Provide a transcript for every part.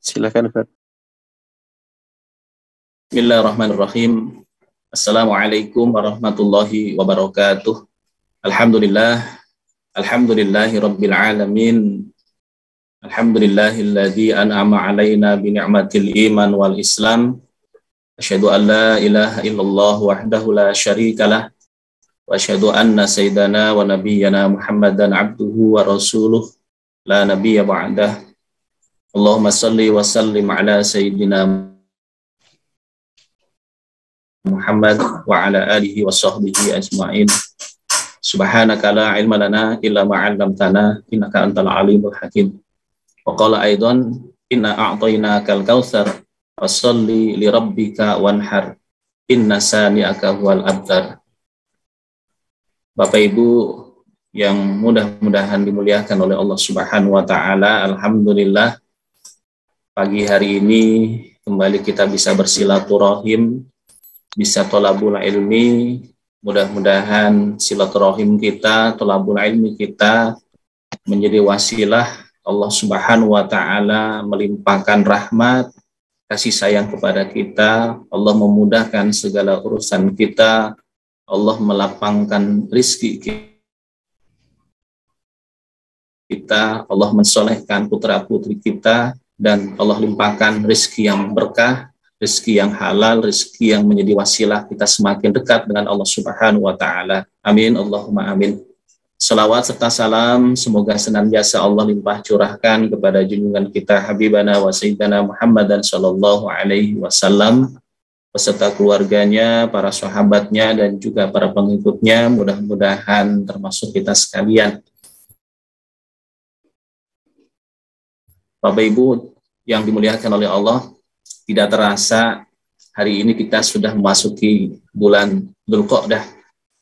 Silakan, Ustaz. Bismillahirrahmanirrahim. Assalamualaikum warahmatullahi wabarakatuh. Alhamdulillahi rabbil alamin. Alhamdulillahilladzi an'ama alaina bi ni'matil iman wal islam. Asyhadu an la ilaha illallah wahdahu la syarikalah wa asyhadu anna sayyidana wa nabiyyana Muhammadan abduhu wa rasuluh la nabiyya ba'dah. Allahumma salli wa sallim ala sayyidina Muhammad wa ala alihi wa sahbihi ajma'in. Subhanaka la ilma lana illa ma 'allamtana innaka antal alimul hakim. Wa qala aidan inna a'tainakal kautsar fasholli li rabbika wanhar inna sani'aka huwal abtar. Bapak Ibu yang mudah-mudahan dimuliakan oleh Allah Subhanahu wa taala, alhamdulillah pagi hari ini kembali kita bisa bersilaturahim, bisa tolabul ilmi. Mudah-mudahan silaturahim kita, tolabul ilmi kita menjadi wasilah Allah Subhanahu wa taala melimpahkan rahmat, kasih sayang kepada kita. Allah memudahkan segala urusan kita. Allah melapangkan rizki kita. Allah mensolehkan putra-putri kita, dan Allah limpahkan rizki yang berkah, rezeki yang halal, rezeki yang menjadi wasilah kita semakin dekat dengan Allah Subhanahu wa taala. Amin, Allahumma amin. Salawat serta salam semoga senantiasa Allah limpah curahkan kepada junjungan kita Habibana wa Sayyidana Muhammadan sallallahu alaihi wasallam beserta keluarganya, para sahabatnya, dan juga para pengikutnya. Mudah-mudahan termasuk kita sekalian. Bapak Ibu yang dimuliakan oleh Allah, tidak terasa hari ini kita sudah memasuki bulan Dzulqa'dah,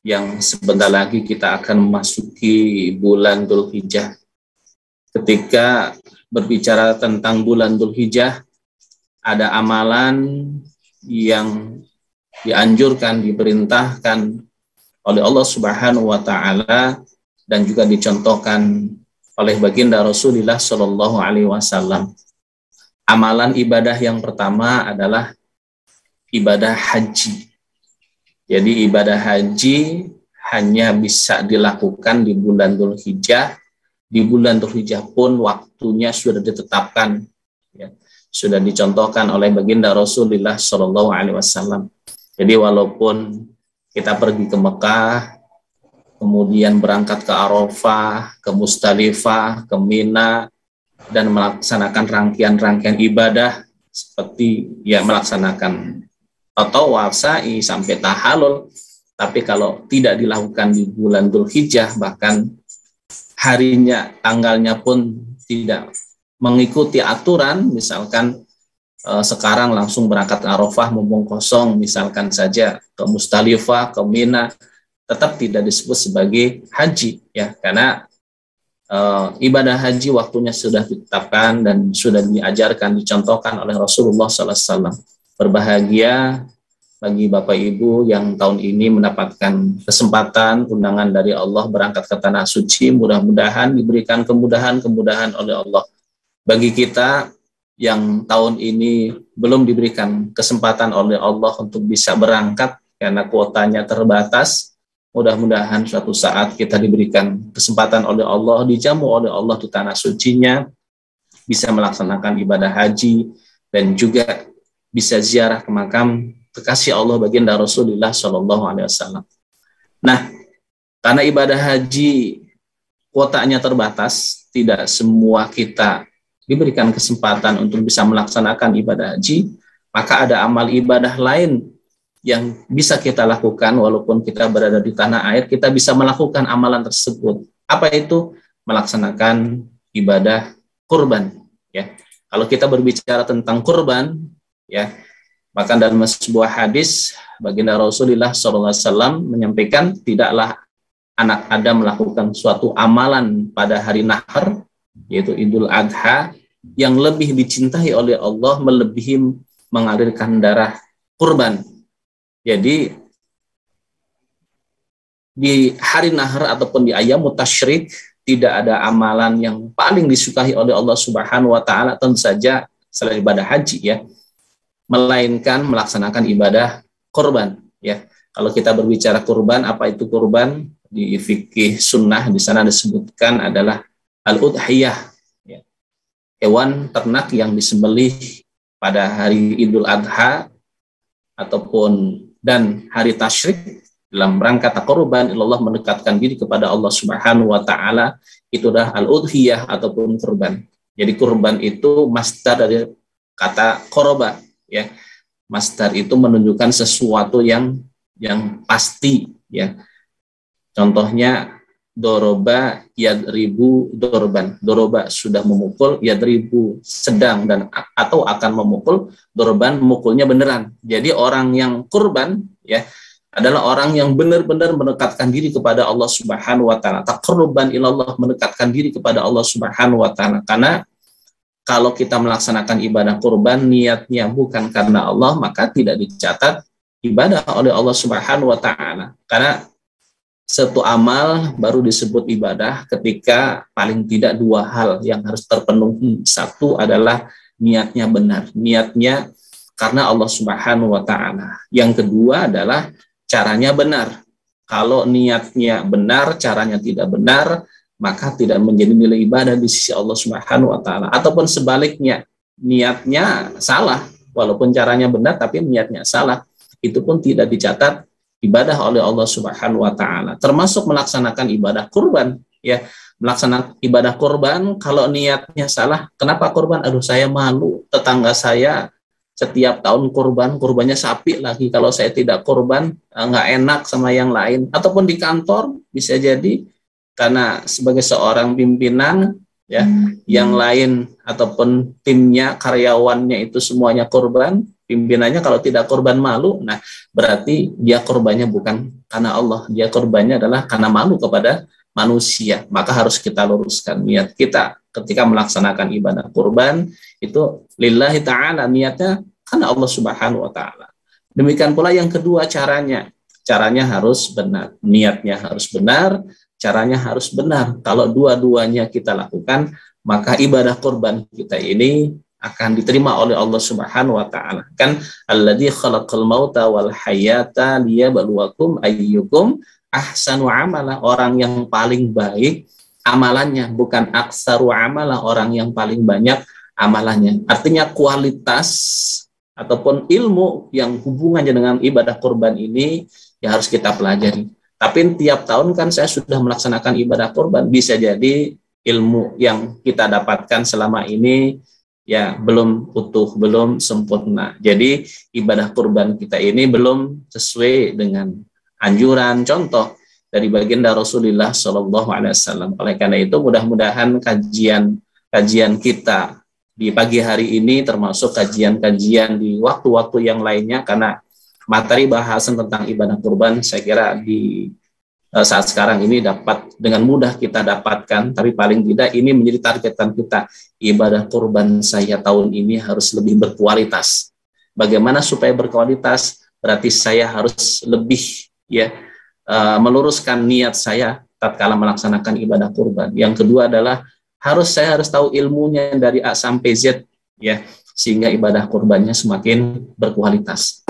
yang sebentar lagi kita akan memasuki bulan Dzulhijjah. Ketika berbicara tentang bulan Dzulhijjah, ada amalan yang dianjurkan, diperintahkan oleh Allah Subhanahu wa taala dan juga dicontohkan oleh baginda Rasulullah Shallallahu alaihi wasallam. Amalan ibadah yang pertama adalah ibadah haji. Jadi ibadah haji hanya bisa dilakukan di bulan Dzulhijjah. Di bulan Dzulhijjah pun waktunya sudah ditetapkan, ya, sudah dicontohkan oleh baginda Rasulullah Shallallahu alaihi wasallam. Jadi walaupun kita pergi ke Mekah, kemudian berangkat ke Arafah, ke Musdalifah, ke Mina, dan melaksanakan rangkaian-rangkaian ibadah seperti melaksanakan tawaf, sa'i, sampai tahalul. Tapi kalau tidak dilakukan di bulan Dzulhijjah, bahkan harinya, tanggalnya pun tidak mengikuti aturan, misalkan sekarang langsung berangkat ke Arafah mumpung kosong, misalkan saja ke Musdalifah, ke Mina, tetap tidak disebut sebagai haji, ya, karena ibadah haji waktunya sudah ditetapkan dan sudah diajarkan, dicontohkan oleh Rasulullah SAW. Berbahagia bagi Bapak Ibu yang tahun ini mendapatkan kesempatan, undangan dari Allah berangkat ke Tanah Suci. Mudah-mudahan diberikan kemudahan-kemudahan oleh Allah. Bagi kita yang tahun ini belum diberikan kesempatan oleh Allah untuk bisa berangkat karena kuotanya terbatas, mudah-mudahan suatu saat kita diberikan kesempatan oleh Allah, dijamu oleh Allah di tanah sucinya, bisa melaksanakan ibadah haji, dan juga bisa ziarah ke makam kekasih Allah baginda Rasulullah Shallallahu alaihi wasallam. Nah, karena ibadah haji kuotanya terbatas, tidak semua kita diberikan kesempatan untuk bisa melaksanakan ibadah haji, maka ada amal ibadah lain yang bisa kita lakukan walaupun kita berada di tanah air. Kita bisa melakukan amalan tersebut. Apa itu? Melaksanakan ibadah kurban, ya. Kalau kita berbicara tentang kurban, ya, maka dalam sebuah hadis baginda Rasulullah SAW menyampaikan, tidaklah anak Adam melakukan suatu amalan pada hari nahar, yaitu Idul Adha, yang lebih dicintai oleh Allah melebihi mengalirkan darah kurban. Jadi di hari nahar ataupun di ayam tasyrik tidak ada amalan yang paling disukai oleh Allah Subhanahu wa taala, tentu saja selain ibadah haji ya, melainkan melaksanakan ibadah kurban ya. Kalau kita berbicara kurban, apa itu kurban? Di fikih sunnah di sana disebutkan adalah al-udhiyah ya. Hewan ternak yang disembelih pada hari Idul Adha ataupun dan hari tasyrik dalam rangka taqarruban ilallah, mendekatkan diri kepada Allah Subhanahu wa taala, itu adalah al-udhiyah ataupun kurban. Jadi kurban itu masdar dari kata qoroba ya. Masdar itu menunjukkan sesuatu yang pasti ya. Contohnya doroba yadribu dorban. Doroba sudah memukul, yadribu sedang dan atau akan memukul, dorban mukulnya beneran. Jadi orang yang kurban ya adalah orang yang benar-benar mendekatkan diri kepada Allah Subhanahu wa taala. Taqarruban ilallah, mendekatkan diri kepada Allah Subhanahu wa taala. Karena kalau kita melaksanakan ibadah kurban niatnya bukan karena Allah, maka tidak dicatat ibadah oleh Allah Subhanahu wa taala. Karena satu amal baru disebut ibadah ketika paling tidak dua hal yang harus terpenuhi. Satu adalah niatnya benar, niatnya karena Allah Subhanahu wa taala. Yang kedua adalah caranya benar. Kalau niatnya benar, caranya tidak benar, maka tidak menjadi nilai ibadah di sisi Allah Subhanahu wa taala. Ataupun sebaliknya, niatnya salah, walaupun caranya benar tapi niatnya salah, itu pun tidak dicatat ibadah oleh Allah Subhanahu wa taala. Termasuk melaksanakan ibadah kurban ya. Melaksanakan ibadah kurban kalau niatnya salah, kenapa kurban? Aduh, saya malu, tetangga saya setiap tahun kurbannya sapi lagi, kalau saya tidak kurban nggak enak sama yang lain. Ataupun di kantor bisa jadi karena sebagai seorang pimpinan ya, yang lain ataupun timnya, karyawannya itu semuanya kurban, pimpinannya kalau tidak kurban malu. Nah, berarti dia kurbannya bukan karena Allah, dia kurbannya adalah karena malu kepada manusia. Maka harus kita luruskan niat kita ketika melaksanakan ibadah kurban itu lillahi ta'ala, niatnya karena Allah Subhanahu wa ta'ala. Demikian pula yang kedua, caranya harus benar, niatnya harus benar, caranya harus benar. Kalau dua-duanya kita lakukan, maka ibadah kurban kita ini akan diterima oleh Allah Subhanahu wa ta'ala. Kan alladzi khalaqal mauta wal hayata liyabluwakum ayyukum ahsanu amala, orang yang paling baik amalannya, bukan aksaru amala, orang yang paling banyak amalannya. Artinya kualitas ataupun ilmu yang hubungannya dengan ibadah kurban ini ya harus kita pelajari. Tapi tiap tahun kan saya sudah melaksanakan ibadah kurban, bisa jadi ilmu yang kita dapatkan selama ini ya belum utuh, belum sempurna. Jadi ibadah kurban kita ini belum sesuai dengan anjuran, contoh dari baginda Rasulullah Shallallahu Alaihi Wasallam. Oleh karena itu mudah-mudahan kajian kita di pagi hari ini termasuk kajian-kajian di waktu-waktu yang lainnya, karena materi bahasan tentang ibadah kurban saya kira di saat sekarang ini dapat dengan mudah kita dapatkan, tapi paling tidak ini menjadi targetan kita. Ibadah kurban saya tahun ini harus lebih berkualitas. Bagaimana supaya berkualitas? Berarti saya harus lebih ya meluruskan niat saya tatkala melaksanakan ibadah kurban. Yang kedua adalah saya harus tahu ilmunya dari A sampai Z ya, sehingga ibadah kurbannya semakin berkualitas.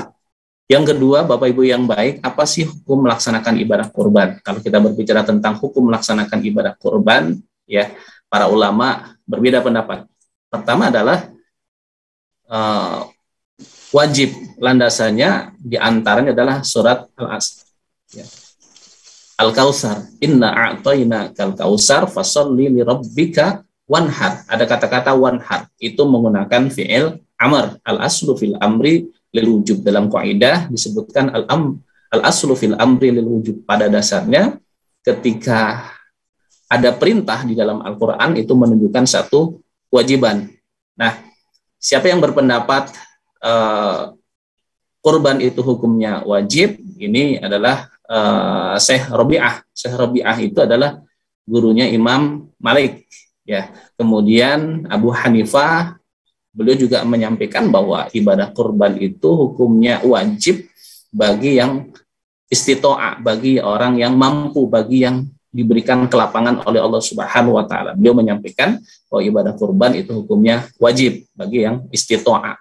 Yang kedua, Bapak Ibu yang baik, apa sih hukum melaksanakan ibadah kurban? Kalau kita berbicara tentang hukum melaksanakan ibadah kurban, ya, para ulama berbeda pendapat. Pertama adalah wajib, landasannya diantaranya adalah surat Al-Asr. Ya. Al-Kautsar, inna a'tayna kal-kautsar fasholli li rabbika wanhar. Ada kata-kata wanhar, itu menggunakan fi'il amr. Al-aslu fil amri lil wujub. Dalam kaidah disebutkan al-aslu fil amri lil wujub. Pada dasarnya ketika ada perintah di dalam Al-Qur'an itu menunjukkan satu kewajiban. Nah, siapa yang berpendapat kurban itu hukumnya wajib, ini adalah Syekh Rabi'ah. Syekh Rabi'ah itu adalah gurunya Imam Malik ya. Kemudian Abu Hanifah, beliau juga menyampaikan bahwa ibadah kurban itu hukumnya wajib bagi yang istito'a, bagi orang yang mampu, bagi yang diberikan kelapangan oleh Allah Subhanahu wa taala. Beliau menyampaikan bahwa ibadah kurban itu hukumnya wajib bagi yang istita'ah.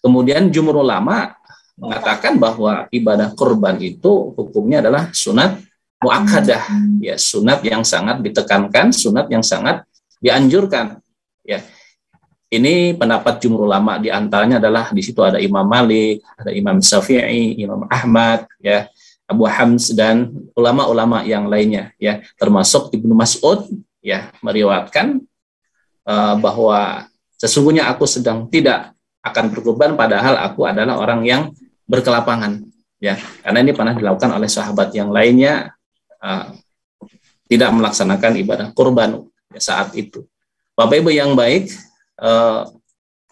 Kemudian jumhur ulama mengatakan bahwa ibadah kurban itu hukumnya adalah sunat muakkadah, ya, sunat yang sangat ditekankan, sunat yang sangat dianjurkan, ya. Ini pendapat jumhur ulama, di antaranya adalah di situ ada Imam Malik, ada Imam Syafi'i, Imam Ahmad, ya, Abu Hams dan ulama-ulama yang lainnya, ya, termasuk Ibnu Mas'ud, ya, meriwayatkan bahwa sesungguhnya aku sedang tidak akan berkurban padahal aku adalah orang yang berkelapangan, ya, karena ini pernah dilakukan oleh sahabat yang lainnya, tidak melaksanakan ibadah kurban, ya, saat itu. Bapak Ibu yang baik,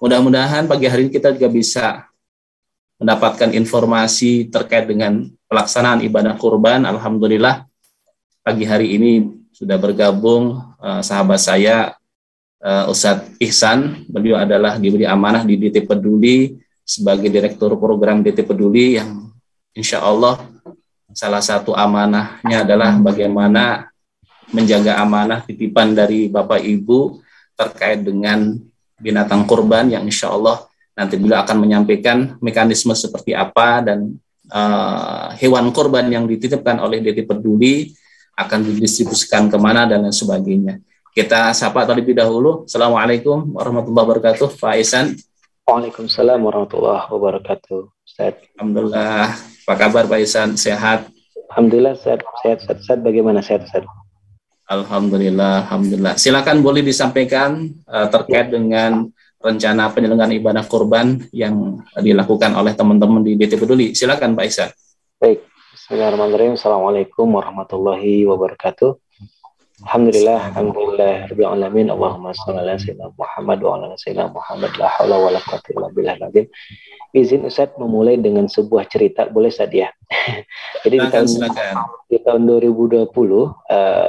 mudah-mudahan pagi hari ini kita juga bisa mendapatkan informasi terkait dengan pelaksanaan ibadah kurban. Alhamdulillah pagi hari ini sudah bergabung sahabat saya Ustadz Ihsan. Beliau adalah diberi amanah di DT Peduli sebagai direktur program DT Peduli, yang insya Allah salah satu amanahnya adalah bagaimana menjaga amanah titipan dari Bapak Ibu terkait dengan binatang kurban, yang insya Allah nanti beliau akan menyampaikan mekanisme seperti apa dan hewan kurban yang dititipkan oleh DT Peduli akan didistribusikan kemana dan lain sebagainya. Kita sapa terlebih dahulu. Assalamualaikum warahmatullahi wabarakatuh, Pak Ihsan. Waalaikumsalam warahmatullahi wabarakatuh, Ustaz. Alhamdulillah. Apa kabar Pak Ihsan? Sehat? Alhamdulillah sehat. Bagaimana sehat, Ustaz? Alhamdulillah. Silakan boleh disampaikan terkait dengan rencana penyelenggaraan ibadah kurban yang dilakukan oleh teman-teman di DT Peduli. Silakan Pak Ihsan. Baik. Bismillahirrahmanirrahim. Assalamualaikum warahmatullahi wabarakatuh. Alhamdulillah rabbil alamin. Allahumma shalli ala sayyidina Muhammad wa ala sayyidina Muhammad, la haula wala quwwata illa billahil azim. Izin Ustaz memulai dengan sebuah cerita, boleh Ustaz ya? Jadi di tahun 2020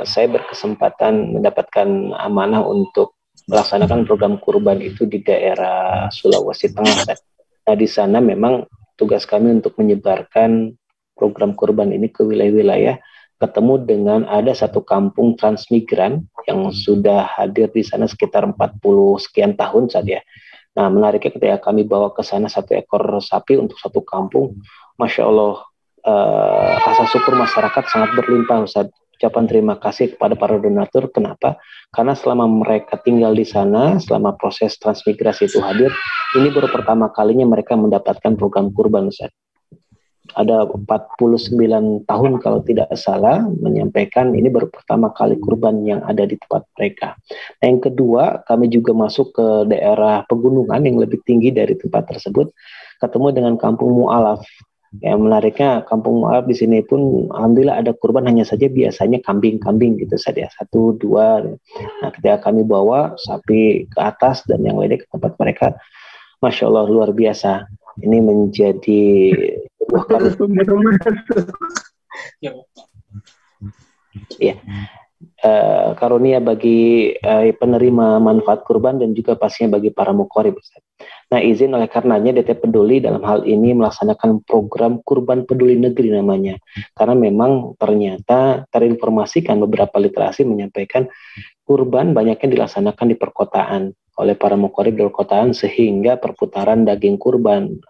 saya berkesempatan mendapatkan amanah untuk melaksanakan program kurban itu di daerah Sulawesi Tengah. Nah, di sana memang tugas kami untuk menyebarkan program kurban ini ke wilayah-wilayah, ketemu dengan ada satu kampung transmigran yang sudah hadir di sana sekitar 40 sekian tahun saja. Nah, menariknya ketika kami bawa ke sana 1 ekor sapi untuk satu kampung, Masya Allah, rasa syukur masyarakat sangat berlimpah, Ustaz. Ucapan terima kasih kepada para donatur. Kenapa? Karena selama mereka tinggal di sana, selama proses transmigrasi itu hadir, ini baru pertama kalinya mereka mendapatkan program kurban, Ustaz. Ada 49 tahun kalau tidak salah menyampaikan ini baru pertama kali kurban yang ada di tempat mereka. Nah, yang kedua, kami juga masuk ke daerah pegunungan yang lebih tinggi dari tempat tersebut, ketemu dengan kampung Mu'alaf. Yang menariknya kampung Mu'alaf di sini pun alhamdulillah ada kurban, hanya saja biasanya kambing-kambing gitu saja, 1, 2. Nah, ketika kami bawa sapi ke atas dan yang lainnya ke tempat mereka, Masya Allah luar biasa. Ini menjadi karunia bagi penerima manfaat kurban dan juga pastinya bagi para muqarib. Nah, izin oleh karenanya DT Peduli dalam hal ini melaksanakan program Kurban Peduli Negeri namanya. Karena memang ternyata terinformasikan beberapa literasi menyampaikan kurban banyaknya dilaksanakan di perkotaan oleh para muqarib di perkotaan, sehingga perputaran daging kurban,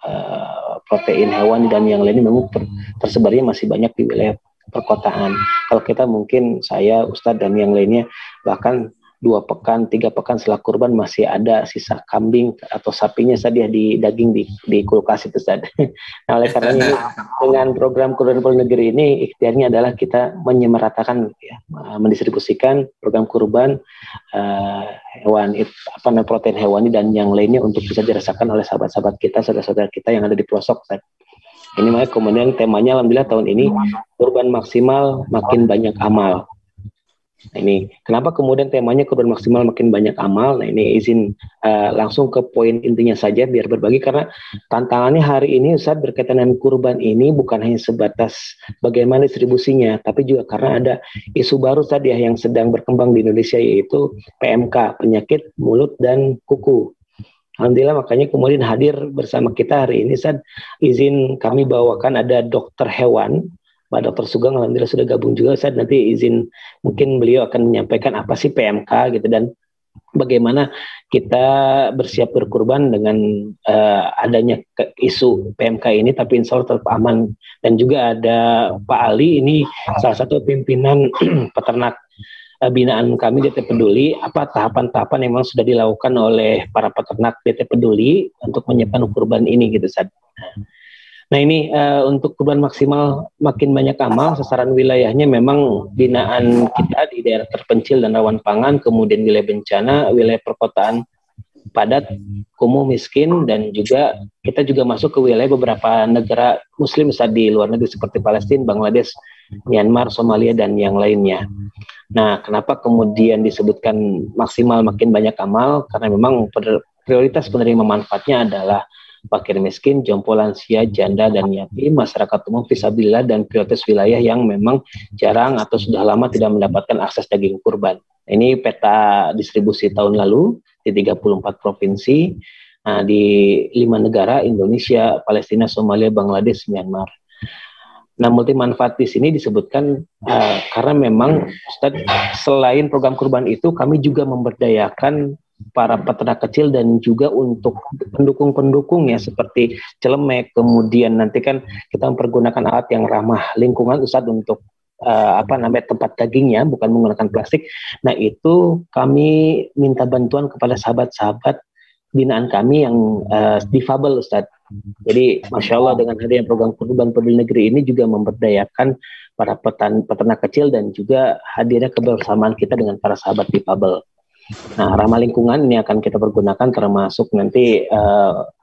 protein hewan dan yang lainnya memang tersebarnya masih banyak di wilayah perkotaan. Kalau kita mungkin saya, Ustadz dan yang lainnya bahkan 2 pekan, 3 pekan setelah kurban masih ada sisa kambing atau sapinya saja di daging di kulkas itu saja. Nah, oleh karenanya dengan program Kurban Peduli Negeri ini ikhtiarnya adalah kita menyemeratakan, ya, mendistribusikan program kurban hewan, protein hewani dan yang lainnya untuk bisa dirasakan oleh sahabat-sahabat kita, saudara-saudara kita yang ada di pelosok. Ini makanya kemudian temanya alhamdulillah tahun ini kurban maksimal makin banyak amal. Nah, ini kenapa kemudian temanya kurban maksimal makin banyak amal. Nah, ini izin langsung ke poin intinya saja biar berbagi, karena tantangannya hari ini Ustaz berkaitan dengan kurban ini bukan hanya sebatas bagaimana distribusinya, tapi juga karena ada isu baru tadi yang sedang berkembang di Indonesia, yaitu PMK, penyakit mulut dan kuku. Alhamdulillah makanya kemudian hadir bersama kita hari ini Ustaz, izin kami bawakan ada dokter hewan Pak Dr. Sugeng alhamdulillah sudah gabung juga Ustaz. Nanti izin mungkin beliau akan menyampaikan apa sih PMK gitu dan bagaimana kita bersiap berkurban dengan adanya isu PMK ini, tapi insya Allah tetap aman. Dan juga ada Pak Ali, ini salah satu pimpinan peternak binaan kami DT Peduli. Apa tahapan-tahapan yang memang sudah dilakukan oleh para peternak DT Peduli untuk menyiapkan kurban ini gitu Ustaz. Nah ini untuk kurban maksimal makin banyak amal, sasaran wilayahnya memang binaan kita di daerah terpencil dan rawan pangan, kemudian wilayah bencana, wilayah perkotaan padat, kumuh miskin, dan juga kita juga masuk ke wilayah beberapa negara muslim Ustaz, di luar negeri seperti Palestina, Bangladesh, Myanmar, Somalia, dan yang lainnya. Nah kenapa kemudian disebutkan maksimal makin banyak amal? Karena memang prioritas penerima manfaatnya adalah fakir miskin, jompo, lansia, janda, dan yatim, masyarakat umum, fisabilillah, dan prioritas wilayah yang memang jarang atau sudah lama tidak mendapatkan akses daging kurban. Ini peta distribusi tahun lalu di 34 provinsi, di 5 negara, Indonesia, Palestina, Somalia, Bangladesh, Myanmar. Nah, multi manfaat di sini disebutkan karena memang Ustaz, selain program kurban itu, kami juga memberdayakan para peternak kecil dan juga untuk pendukung-pendukung ya seperti celemek, kemudian nanti kan kita mempergunakan alat yang ramah lingkungan Ustaz untuk tempat dagingnya bukan menggunakan plastik. Nah itu kami minta bantuan kepada sahabat-sahabat binaan kami yang difabel Ustaz. Jadi Masya Allah dengan adanya program kurban peduli negeri ini juga memberdayakan para peternak kecil dan juga hadirnya kebersamaan kita dengan para sahabat difabel. Nah, ramah lingkungan ini akan kita pergunakan termasuk nanti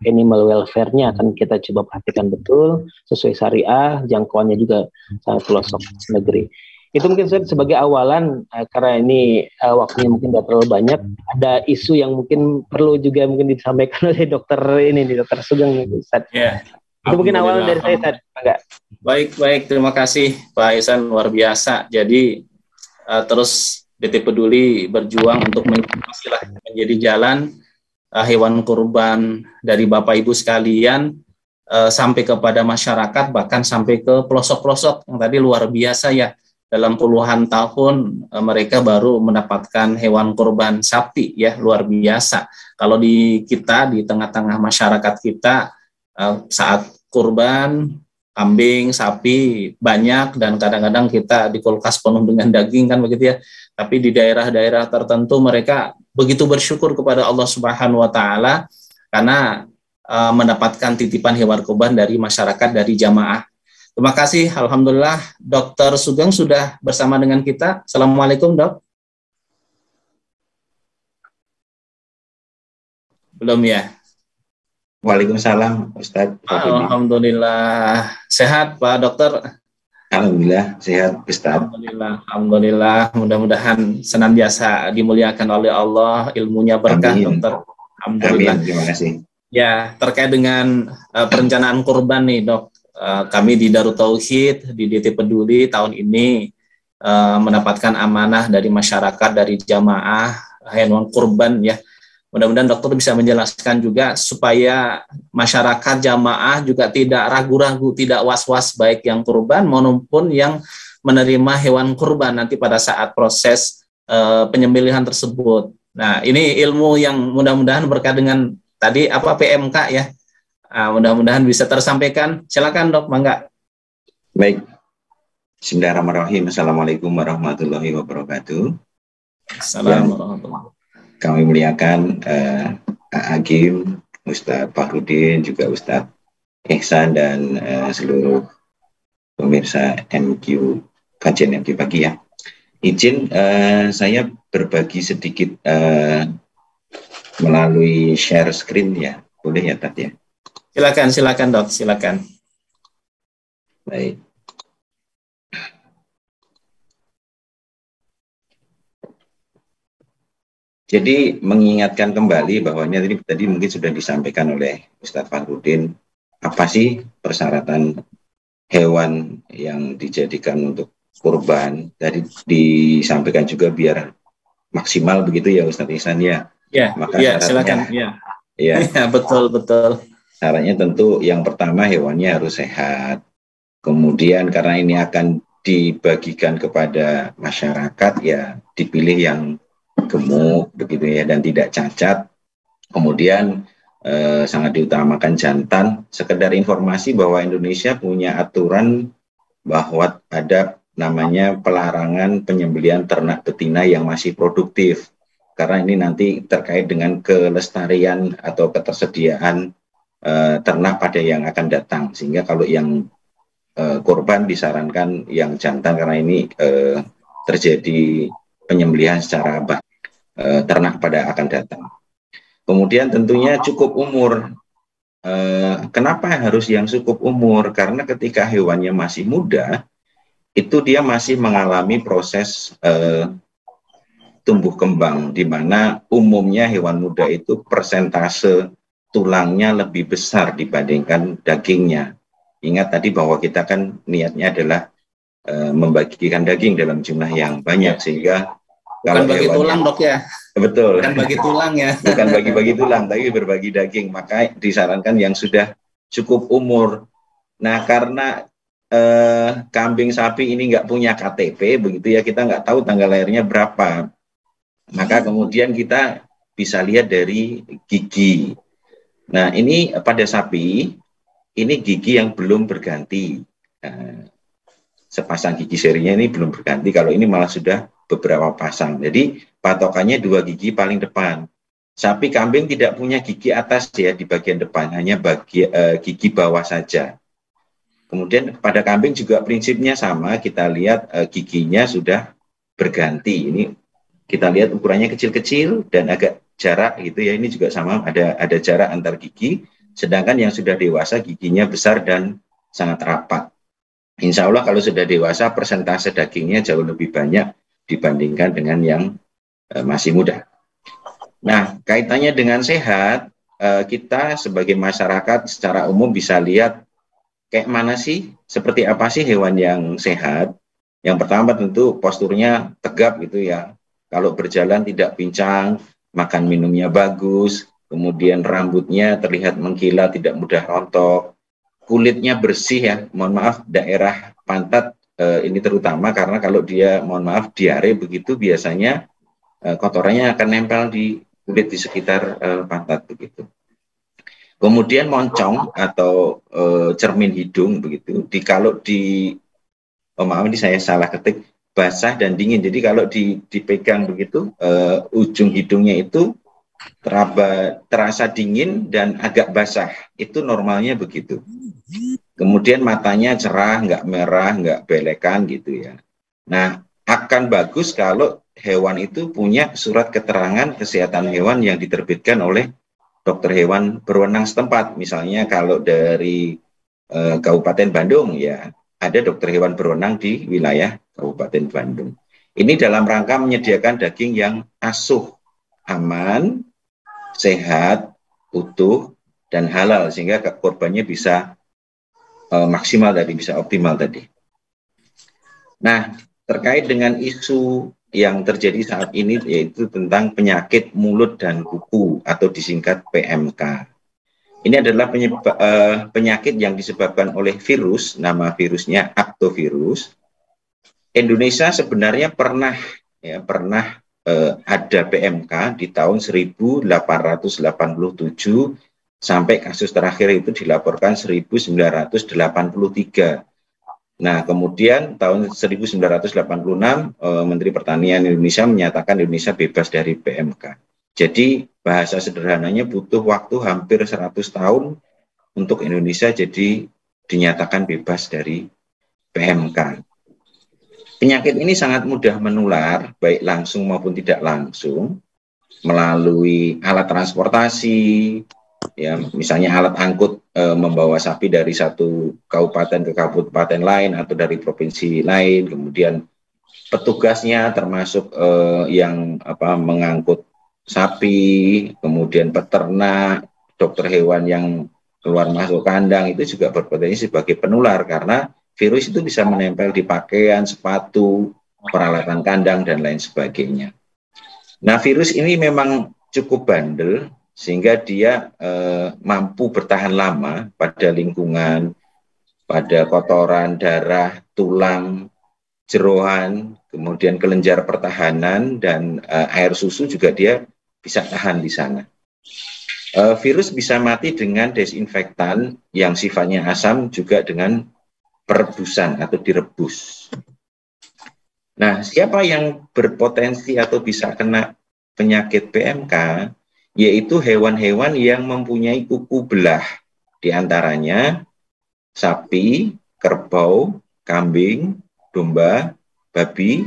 animal welfare-nya akan kita coba perhatikan betul sesuai syariah, jangkauannya juga sangat pelosok negeri. Itu mungkin sebagai awalan karena ini waktunya mungkin tidak terlalu banyak. Ada isu yang mungkin perlu juga mungkin disampaikan oleh dokter Sugeng, Ustaz. Ya. Itu mungkin awalan dari saya, Ustaz. Enggak. Baik, terima kasih Pak Ihsan, luar biasa. Jadi terus DT Peduli berjuang untuk menjadi jalan hewan kurban dari Bapak Ibu sekalian sampai kepada masyarakat, bahkan sampai ke pelosok-pelosok yang tadi luar biasa ya. Dalam puluhan tahun mereka baru mendapatkan hewan kurban sapi ya, luar biasa. Kalau di kita di tengah-tengah masyarakat kita saat kurban kambing, sapi banyak dan kadang-kadang kita di kulkas penuh dengan daging kan begitu ya. Tapi di daerah-daerah tertentu mereka begitu bersyukur kepada Allah Subhanahu wa taala karena mendapatkan titipan hewan kurban dari masyarakat, dari jamaah. Terima kasih, alhamdulillah Dr. Sugeng sudah bersama dengan kita. Assalamualaikum, Dok. Belum ya? Waalaikumsalam, Ustadz. Alhamdulillah. Sehat, Pak Dokter? Alhamdulillah, sehat, Ustadz. Alhamdulillah. Mudah-mudahan senantiasa dimuliakan oleh Allah, ilmunya berkah, Amin. Dokter. Alhamdulillah. Amin, terima kasih. Ya, terkait dengan perencanaan kurban nih, Dok. Kami di Darut Tauhid, di DT Peduli tahun ini mendapatkan amanah dari masyarakat, dari jamaah, hewan kurban ya. Mudah-mudahan dokter bisa menjelaskan juga supaya masyarakat jamaah juga tidak ragu-ragu, tidak was-was baik yang kurban maupun yang menerima hewan kurban nanti pada saat proses penyembelihan tersebut. Nah, ini ilmu yang mudah-mudahan berkait dengan tadi PMK ya. Mudah-mudahan bisa tersampaikan. Silakan Dok, mangga. Baik. Bismillahirrahmanirrahim. Assalamualaikum warahmatullahi wabarakatuh. Assalamualaikum. Kami muliakan Hakim, Ustadz Fahrudin, juga Ustadz Ihsan dan seluruh pemirsa MQ, kajian MQ pagi ya. Izin saya berbagi sedikit melalui share screen ya. Boleh ya Tat ya? Silakan Dok, silakan. Baik. Jadi mengingatkan kembali bahwa ini tadi mungkin sudah disampaikan oleh Ustadz Fahrudin, apa sih persyaratan hewan yang dijadikan untuk kurban. Tadi disampaikan juga biar maksimal begitu ya Ustadz Ihsan ya. Ya, maka ya silakan. Ya, betul. Syaratnya tentu yang pertama hewannya harus sehat. Kemudian karena ini akan dibagikan kepada masyarakat, ya dipilih yang gemuk begitu ya dan tidak cacat. Kemudian sangat diutamakan jantan. Sekedar informasi bahwa Indonesia punya aturan bahwa ada namanya pelarangan penyembelihan ternak betina yang masih produktif. Karena ini nanti terkait dengan kelestarian atau ketersediaan ternak pada yang akan datang. Sehingga kalau yang korban disarankan yang jantan karena ini terjadi penyembelihan secara ternak pada akan datang. Kemudian tentunya cukup umur. Kenapa harus yang cukup umur? Karena ketika hewannya masih muda, itu dia masih mengalami proses tumbuh kembang, di mana umumnya hewan muda itu persentase tulangnya lebih besar dibandingkan dagingnya. Ingat tadi bahwa kita kan niatnya adalah membagikan daging dalam jumlah yang banyak, sehingga kalau bagi tulang, Dok, ya. Betul. Bukan bagi tulang ya. Bukan bagi-bagi tulang, tapi berbagi daging. Maka disarankan yang sudah cukup umur. Nah, karena kambing sapi ini nggak punya KTP, begitu ya, kita nggak tahu tanggal lahirnya berapa. Maka kemudian kita bisa lihat dari gigi. Nah, ini pada sapi, ini gigi yang belum berganti. Sepasang gigi serinya ini belum berganti, kalau ini malah sudah beberapa pasang. Jadi patokannya 2 gigi paling depan. Sapi kambing tidak punya gigi atas ya di bagian depan, hanya gigi bawah saja. Kemudian pada kambing juga prinsipnya sama, kita lihat giginya sudah berganti. Ini kita lihat ukurannya kecil-kecil dan agak jarak gitu ya. Ini juga sama, ada jarak antar gigi. Sedangkan yang sudah dewasa giginya besar dan sangat rapat. Insya Allah kalau sudah dewasa persentase dagingnya jauh lebih banyak dibandingkan dengan yang masih muda. Nah, kaitannya dengan sehat, kita sebagai masyarakat secara umum bisa lihat kayak mana sih, seperti apa sih hewan yang sehat. Yang pertama tentu posturnya tegap gitu ya. Kalau berjalan tidak pincang, makan minumnya bagus, kemudian rambutnya terlihat mengkilat, tidak mudah rontok, kulitnya bersih ya. Mohon maaf, daerah pantat ini terutama karena kalau dia, mohon maaf, diare begitu biasanya kotorannya akan nempel di kulit di sekitar pantat begitu. Kemudian moncong atau cermin hidung begitu. Maaf ini saya salah ketik, basah dan dingin. Jadi kalau dipegang begitu, ujung hidungnya itu terasa dingin dan agak basah. Itu normalnya begitu. Kemudian matanya cerah, nggak merah, nggak belekan gitu ya. Nah, akan bagus kalau hewan itu punya surat keterangan kesehatan hewan yang diterbitkan oleh dokter hewan berwenang setempat. Misalnya kalau dari Kabupaten Bandung ya, ada dokter hewan berwenang di wilayah Kabupaten Bandung. Ini dalam rangka menyediakan daging yang asuh, aman, sehat, utuh, dan halal sehingga korbannya bisa maksimal tadi, bisa optimal tadi. Nah, terkait dengan isu yang terjadi saat ini yaitu tentang penyakit mulut dan kuku atau disingkat PMK. Ini adalah penyakit yang disebabkan oleh virus, nama virusnya Aptovirus. Indonesia sebenarnya pernah ada PMK di tahun 1887 sampai kasus terakhir itu dilaporkan 1983. Nah, kemudian tahun 1986 Menteri Pertanian Indonesia menyatakan Indonesia bebas dari PMK. Jadi bahasa sederhananya butuh waktu hampir 100 tahun untuk Indonesia jadi dinyatakan bebas dari PMK. Penyakit ini sangat mudah menular, baik langsung maupun tidak langsung, melalui alat transportasi, ya, misalnya alat angkut membawa sapi dari satu kabupaten ke kabupaten lain atau dari provinsi lain, kemudian petugasnya termasuk yang mengangkut sapi, kemudian peternak, dokter hewan yang keluar masuk kandang itu juga berpotensi sebagai penular karena virus itu bisa menempel di pakaian, sepatu, peralatan kandang dan lain sebagainya. Nah, virus ini memang cukup bandel sehingga dia mampu bertahan lama pada lingkungan pada kotoran, darah, tulang, jeroan, kemudian kelenjar pertahanan, dan air susu juga dia bisa tahan di sana. Virus bisa mati dengan desinfektan yang sifatnya asam, juga dengan perebusan atau direbus. Nah, siapa yang berpotensi atau bisa kena penyakit PMK? Yaitu hewan-hewan yang mempunyai kuku belah, diantaranya sapi, kerbau, kambing, domba, babi,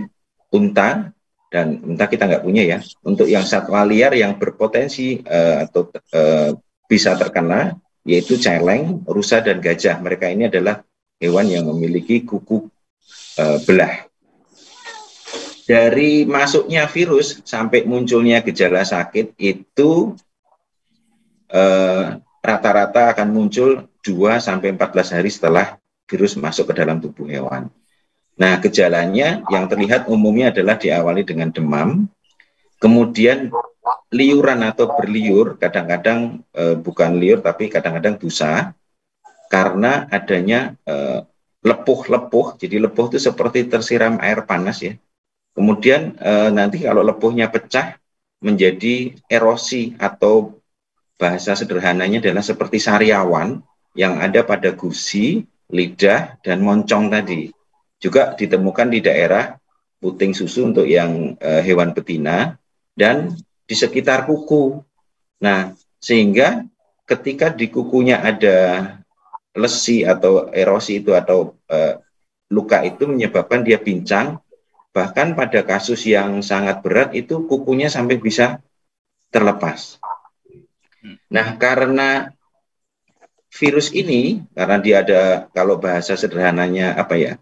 unta, dan unta kita nggak punya ya. Untuk yang satwa liar yang berpotensi atau bisa terkena, yaitu celeng, rusa, dan gajah. Mereka ini adalah hewan yang memiliki kuku belah. Dari masuknya virus sampai munculnya gejala sakit itu rata-rata akan muncul 2-14 hari setelah virus masuk ke dalam tubuh hewan. Nah, gejalanya yang terlihat umumnya adalah diawali dengan demam, kemudian liuran atau berliur, kadang-kadang bukan liur tapi kadang-kadang busa, karena adanya lepuh-lepuh. Jadi lepuh itu seperti tersiram air panas ya. Kemudian nanti kalau lepuhnya pecah menjadi erosi, atau bahasa sederhananya adalah seperti sariawan yang ada pada gusi, lidah, dan moncong tadi. Juga ditemukan di daerah puting susu untuk yang hewan betina dan di sekitar kuku. Nah, sehingga ketika di kukunya ada lesi atau erosi itu atau luka itu menyebabkan dia pincang. Bahkan pada kasus yang sangat berat itu kukunya sampai bisa terlepas. Nah, karena virus ini, karena dia ada, kalau bahasa sederhananya apa ya,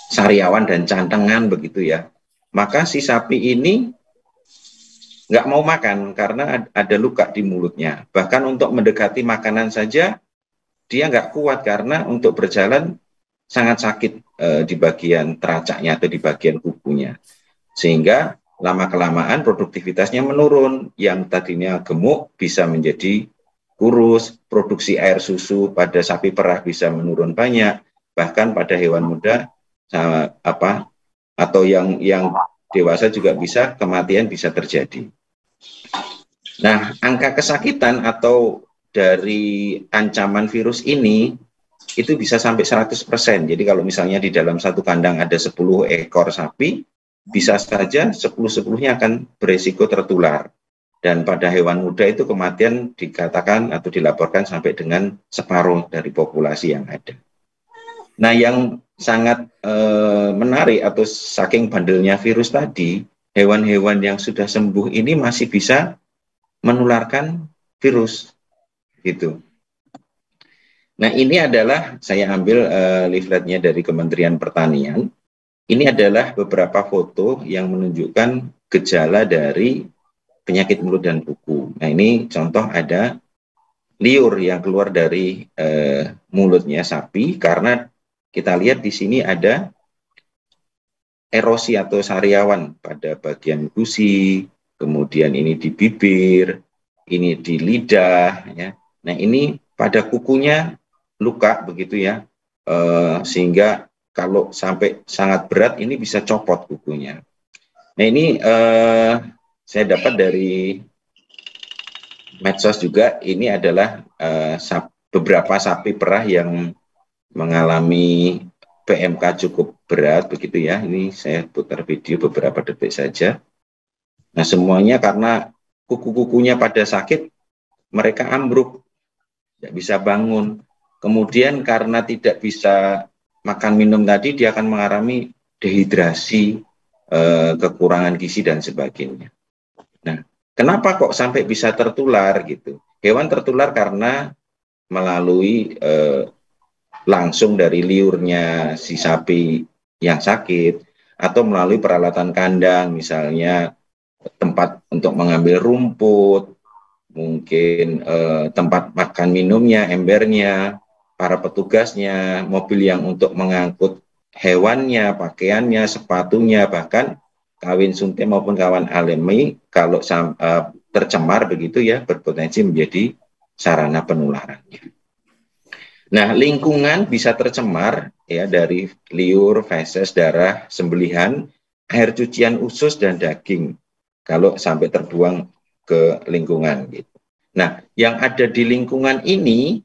sariawan dan cantengan begitu ya, maka si sapi ini nggak mau makan karena ada luka di mulutnya. Bahkan untuk mendekati makanan saja dia nggak kuat karena untuk berjalan sangat sakit di bagian teracaknya atau di bagian kukunya. Sehingga lama-kelamaan produktivitasnya menurun. Yang tadinya gemuk bisa menjadi kurus, produksi air susu pada sapi perah bisa menurun banyak, bahkan pada hewan muda atau yang dewasa juga bisa, kematian bisa terjadi. Nah, angka kesakitan atau dari ancaman virus ini itu bisa sampai 100%. Jadi kalau misalnya di dalam satu kandang ada 10 ekor sapi, bisa saja 10-10-nya akan beresiko tertular. Dan pada hewan muda itu kematian dikatakan atau dilaporkan sampai dengan separuh dari populasi yang ada. Nah, yang sangat menarik atau saking bandelnya virus tadi, hewan-hewan yang sudah sembuh ini masih bisa menularkan virus, gitu. Nah, ini adalah saya ambil leafletnya dari Kementerian Pertanian. Ini adalah beberapa foto yang menunjukkan gejala dari penyakit mulut dan kuku. Nah, ini contoh ada liur yang keluar dari mulutnya sapi, karena kita lihat di sini ada erosi atau sariawan pada bagian gusi, kemudian ini di bibir, ini di lidah, ya. Nah, ini pada kukunya luka begitu ya, sehingga kalau sampai sangat berat ini bisa copot kukunya. Nah, ini saya dapat dari medsos juga. Ini adalah beberapa sapi perah yang mengalami PMK cukup berat begitu ya. Ini saya putar video beberapa detik saja. Nah, semuanya karena kuku-kukunya pada sakit, mereka ambruk, tidak bisa bangun. Kemudian karena tidak bisa makan minum tadi, dia akan mengalami dehidrasi, kekurangan gizi dan sebagainya. Nah, kenapa kok sampai bisa tertular gitu? Hewan tertular karena melalui langsung dari liurnya si sapi yang sakit, atau melalui peralatan kandang, misalnya tempat untuk mengambil rumput, mungkin tempat makan minumnya, embernya, para petugasnya, mobil yang untuk mengangkut hewannya, pakaiannya, sepatunya, bahkan kawin suntik maupun kawan alami kalau tercemar begitu ya, berpotensi menjadi sarana penularannya. Nah, lingkungan bisa tercemar ya dari liur, feses, darah, sembelihan, air cucian usus dan daging kalau sampai terbuang ke lingkungan gitu. Nah, yang ada di lingkungan ini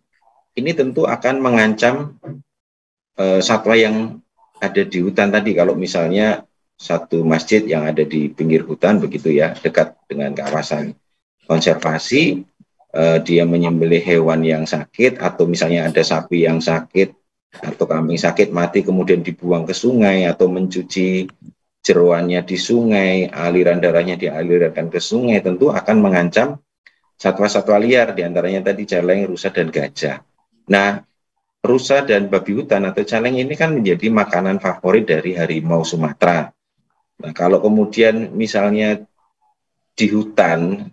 tentu akan mengancam satwa yang ada di hutan tadi. Kalau misalnya satu masjid yang ada di pinggir hutan begitu ya, dekat dengan kawasan konservasi, dia menyembelih hewan yang sakit, atau misalnya ada sapi yang sakit atau kambing sakit mati kemudian dibuang ke sungai atau mencuci jeroannya di sungai, aliran darahnya dialirkan ke sungai, tentu akan mengancam satwa-satwa liar, diantaranya tadi celeng, rusa, dan gajah. Nah, rusa dan babi hutan atau celeng ini kan menjadi makanan favorit dari harimau Sumatera. Nah, kalau kemudian misalnya di hutan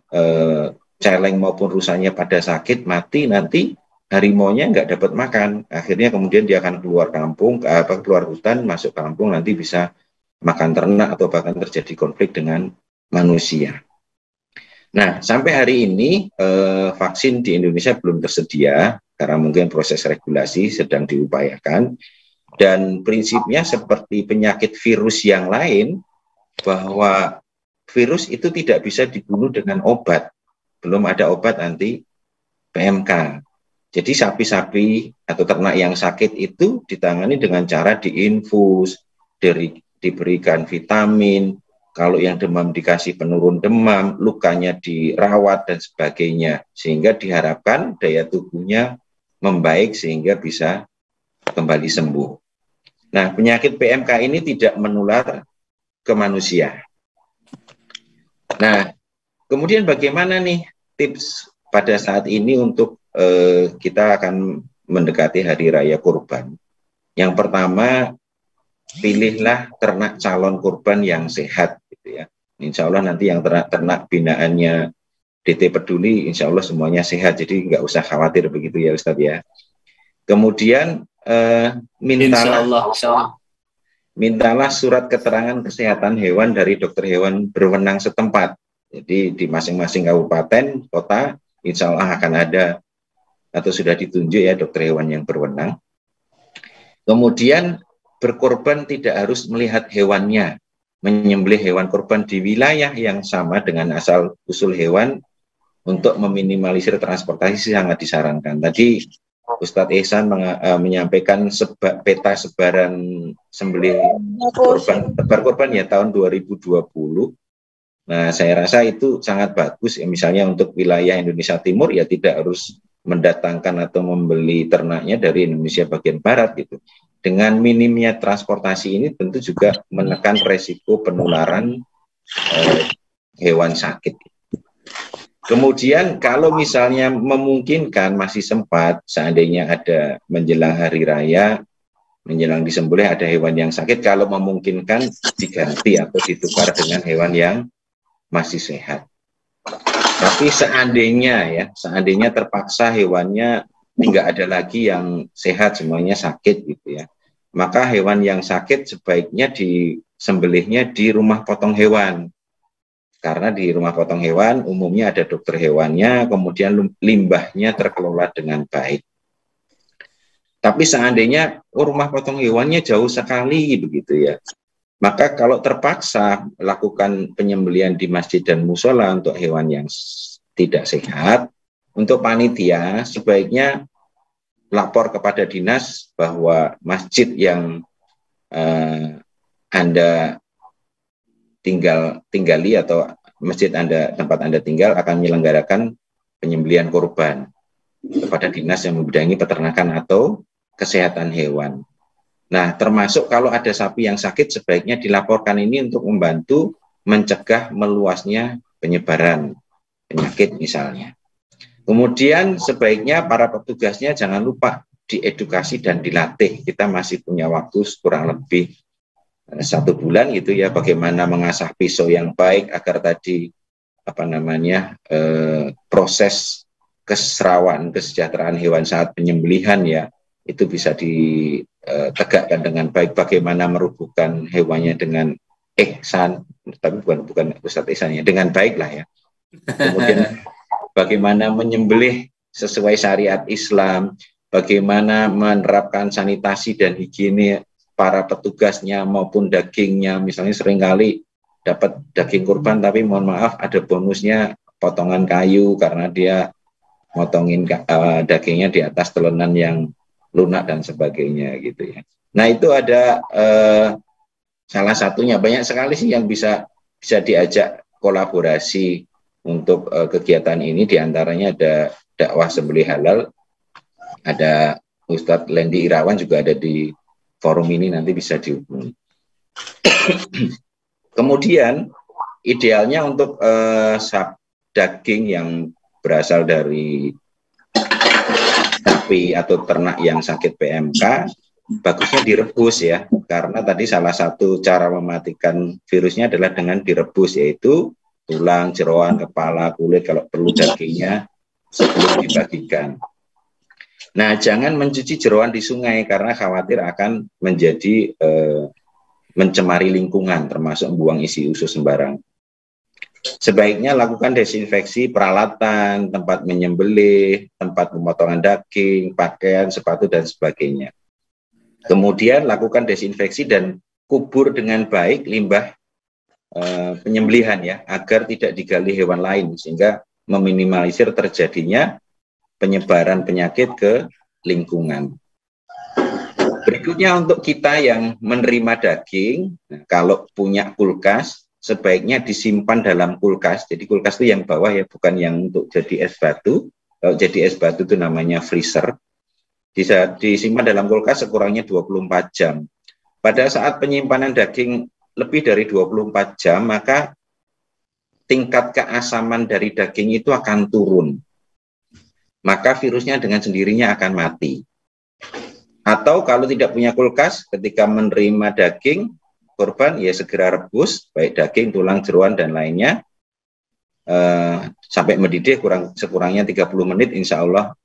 celeng maupun rusanya pada sakit mati, nanti harimaunya nggak dapat makan, akhirnya kemudian dia akan keluar kampung, keluar hutan masuk kampung, nanti bisa makan ternak atau bahkan terjadi konflik dengan manusia. Nah, sampai hari ini vaksin di Indonesia belum tersedia karena mungkin proses regulasi sedang diupayakan, dan prinsipnya seperti penyakit virus yang lain bahwa virus itu tidak bisa dibunuh dengan obat. Belum ada obat anti PMK. Jadi sapi-sapi atau ternak yang sakit itu ditangani dengan cara diinfus, diberikan vitamin, kalau yang demam dikasih penurun demam, lukanya dirawat dan sebagainya, sehingga diharapkan daya tubuhnya membaik sehingga bisa kembali sembuh. Nah, penyakit PMK ini tidak menular ke manusia. Nah, kemudian bagaimana nih tips pada saat ini untuk kita akan mendekati Hari Raya Kurban? Yang pertama, pilihlah ternak calon kurban yang sehat, gitu ya. Insya Allah nanti yang ternak binaannya DT Peduli, insya Allah semuanya sehat, jadi nggak usah khawatir begitu ya Ustadz ya. Kemudian mintalah surat keterangan kesehatan hewan dari dokter hewan berwenang setempat. Jadi di masing-masing kabupaten, kota, insya Allah akan ada atau sudah ditunjuk ya dokter hewan yang berwenang. Kemudian berkorban tidak harus melihat hewannya, menyembelih hewan korban di wilayah yang sama dengan asal usul hewan untuk meminimalisir transportasi sangat disarankan. Tadi Ustadz Ihsan menyampaikan peta sebaran sembelih korban ya tahun 2020. Nah, saya rasa itu sangat bagus ya, misalnya untuk wilayah Indonesia Timur ya tidak harus mendatangkan atau membeli ternaknya dari Indonesia bagian barat gitu. Dengan minimnya transportasi ini tentu juga menekan resiko penularan hewan sakit. Kemudian kalau misalnya memungkinkan, masih sempat, seandainya ada menjelang hari raya, menjelang disembelih ada hewan yang sakit, kalau memungkinkan diganti atau ditukar dengan hewan yang masih sehat. Tapi seandainya terpaksa hewannya nggak ada lagi yang sehat, semuanya sakit gitu ya, maka hewan yang sakit sebaiknya disembelihnya di rumah potong hewan. Karena di rumah potong hewan umumnya ada dokter hewannya, kemudian limbahnya terkelola dengan baik. Tapi seandainya rumah potong hewannya jauh sekali begitu ya, maka kalau terpaksa lakukan penyembelihan di masjid dan musola untuk hewan yang tidak sehat, untuk panitia sebaiknya lapor kepada dinas bahwa masjid yang Anda tinggali atau masjid tempat Anda tinggal akan menyelenggarakan penyembelihan korban kepada dinas yang membidangi peternakan atau kesehatan hewan. Nah, termasuk kalau ada sapi yang sakit sebaiknya dilaporkan ini untuk membantu mencegah meluasnya penyebaran penyakit misalnya. Kemudian sebaiknya para petugasnya jangan lupa diedukasi dan dilatih. Kita masih punya waktu kurang lebih 1 bulan gitu ya, bagaimana mengasah pisau yang baik agar tadi proses kesejahteraan hewan saat penyembelihan ya itu bisa ditegakkan dengan baik, bagaimana merubuhkan hewannya dengan ihsan, tapi bukan Ustadz Ihsan ya, dengan baik lah ya. Kemudian bagaimana menyembelih sesuai syariat Islam, bagaimana menerapkan sanitasi dan higiene para petugasnya maupun dagingnya. Misalnya seringkali dapat daging kurban tapi mohon maaf ada bonusnya potongan kayu karena dia motongin dagingnya di atas telenan yang lunak dan sebagainya gitu ya. Nah itu ada salah satunya, banyak sekali sih yang bisa diajak kolaborasi untuk kegiatan ini. Diantaranya ada dakwah sembelih halal, ada Ustadz Lendi Irawan juga ada di forum ini, nanti bisa dihubungi. Kemudian idealnya untuk daging yang berasal dari sapi atau ternak yang sakit PMK, bagusnya direbus ya, karena tadi salah satu cara mematikan virusnya adalah dengan direbus, yaitu tulang, jeroan, kepala, kulit, kalau perlu dagingnya sebelum dibagikan. Nah, jangan mencuci jeroan di sungai karena khawatir akan menjadi mencemari lingkungan, termasuk buang isi usus sembarang. Sebaiknya lakukan desinfeksi peralatan, tempat menyembelih, tempat pemotongan daging, pakaian, sepatu, dan sebagainya. Kemudian lakukan desinfeksi dan kubur dengan baik limbah penyembelihan ya, agar tidak digali hewan lain, sehingga meminimalisir terjadinya penyebaran penyakit ke lingkungan. Berikutnya untuk kita yang menerima daging, kalau punya kulkas, sebaiknya disimpan dalam kulkas. Jadi kulkas itu yang bawah ya, bukan yang untuk jadi es batu. Kalau jadi es batu itu namanya freezer. Bisa disimpan dalam kulkas sekurangnya 24 jam. Pada saat penyimpanan daging lebih dari 24 jam, maka tingkat keasaman dari daging itu akan turun. Maka virusnya dengan sendirinya akan mati. Atau kalau tidak punya kulkas, ketika menerima daging kurban, ya segera rebus, baik daging, tulang, jeroan, dan lainnya, sampai mendidih sekurangnya 30 menit, insya Allah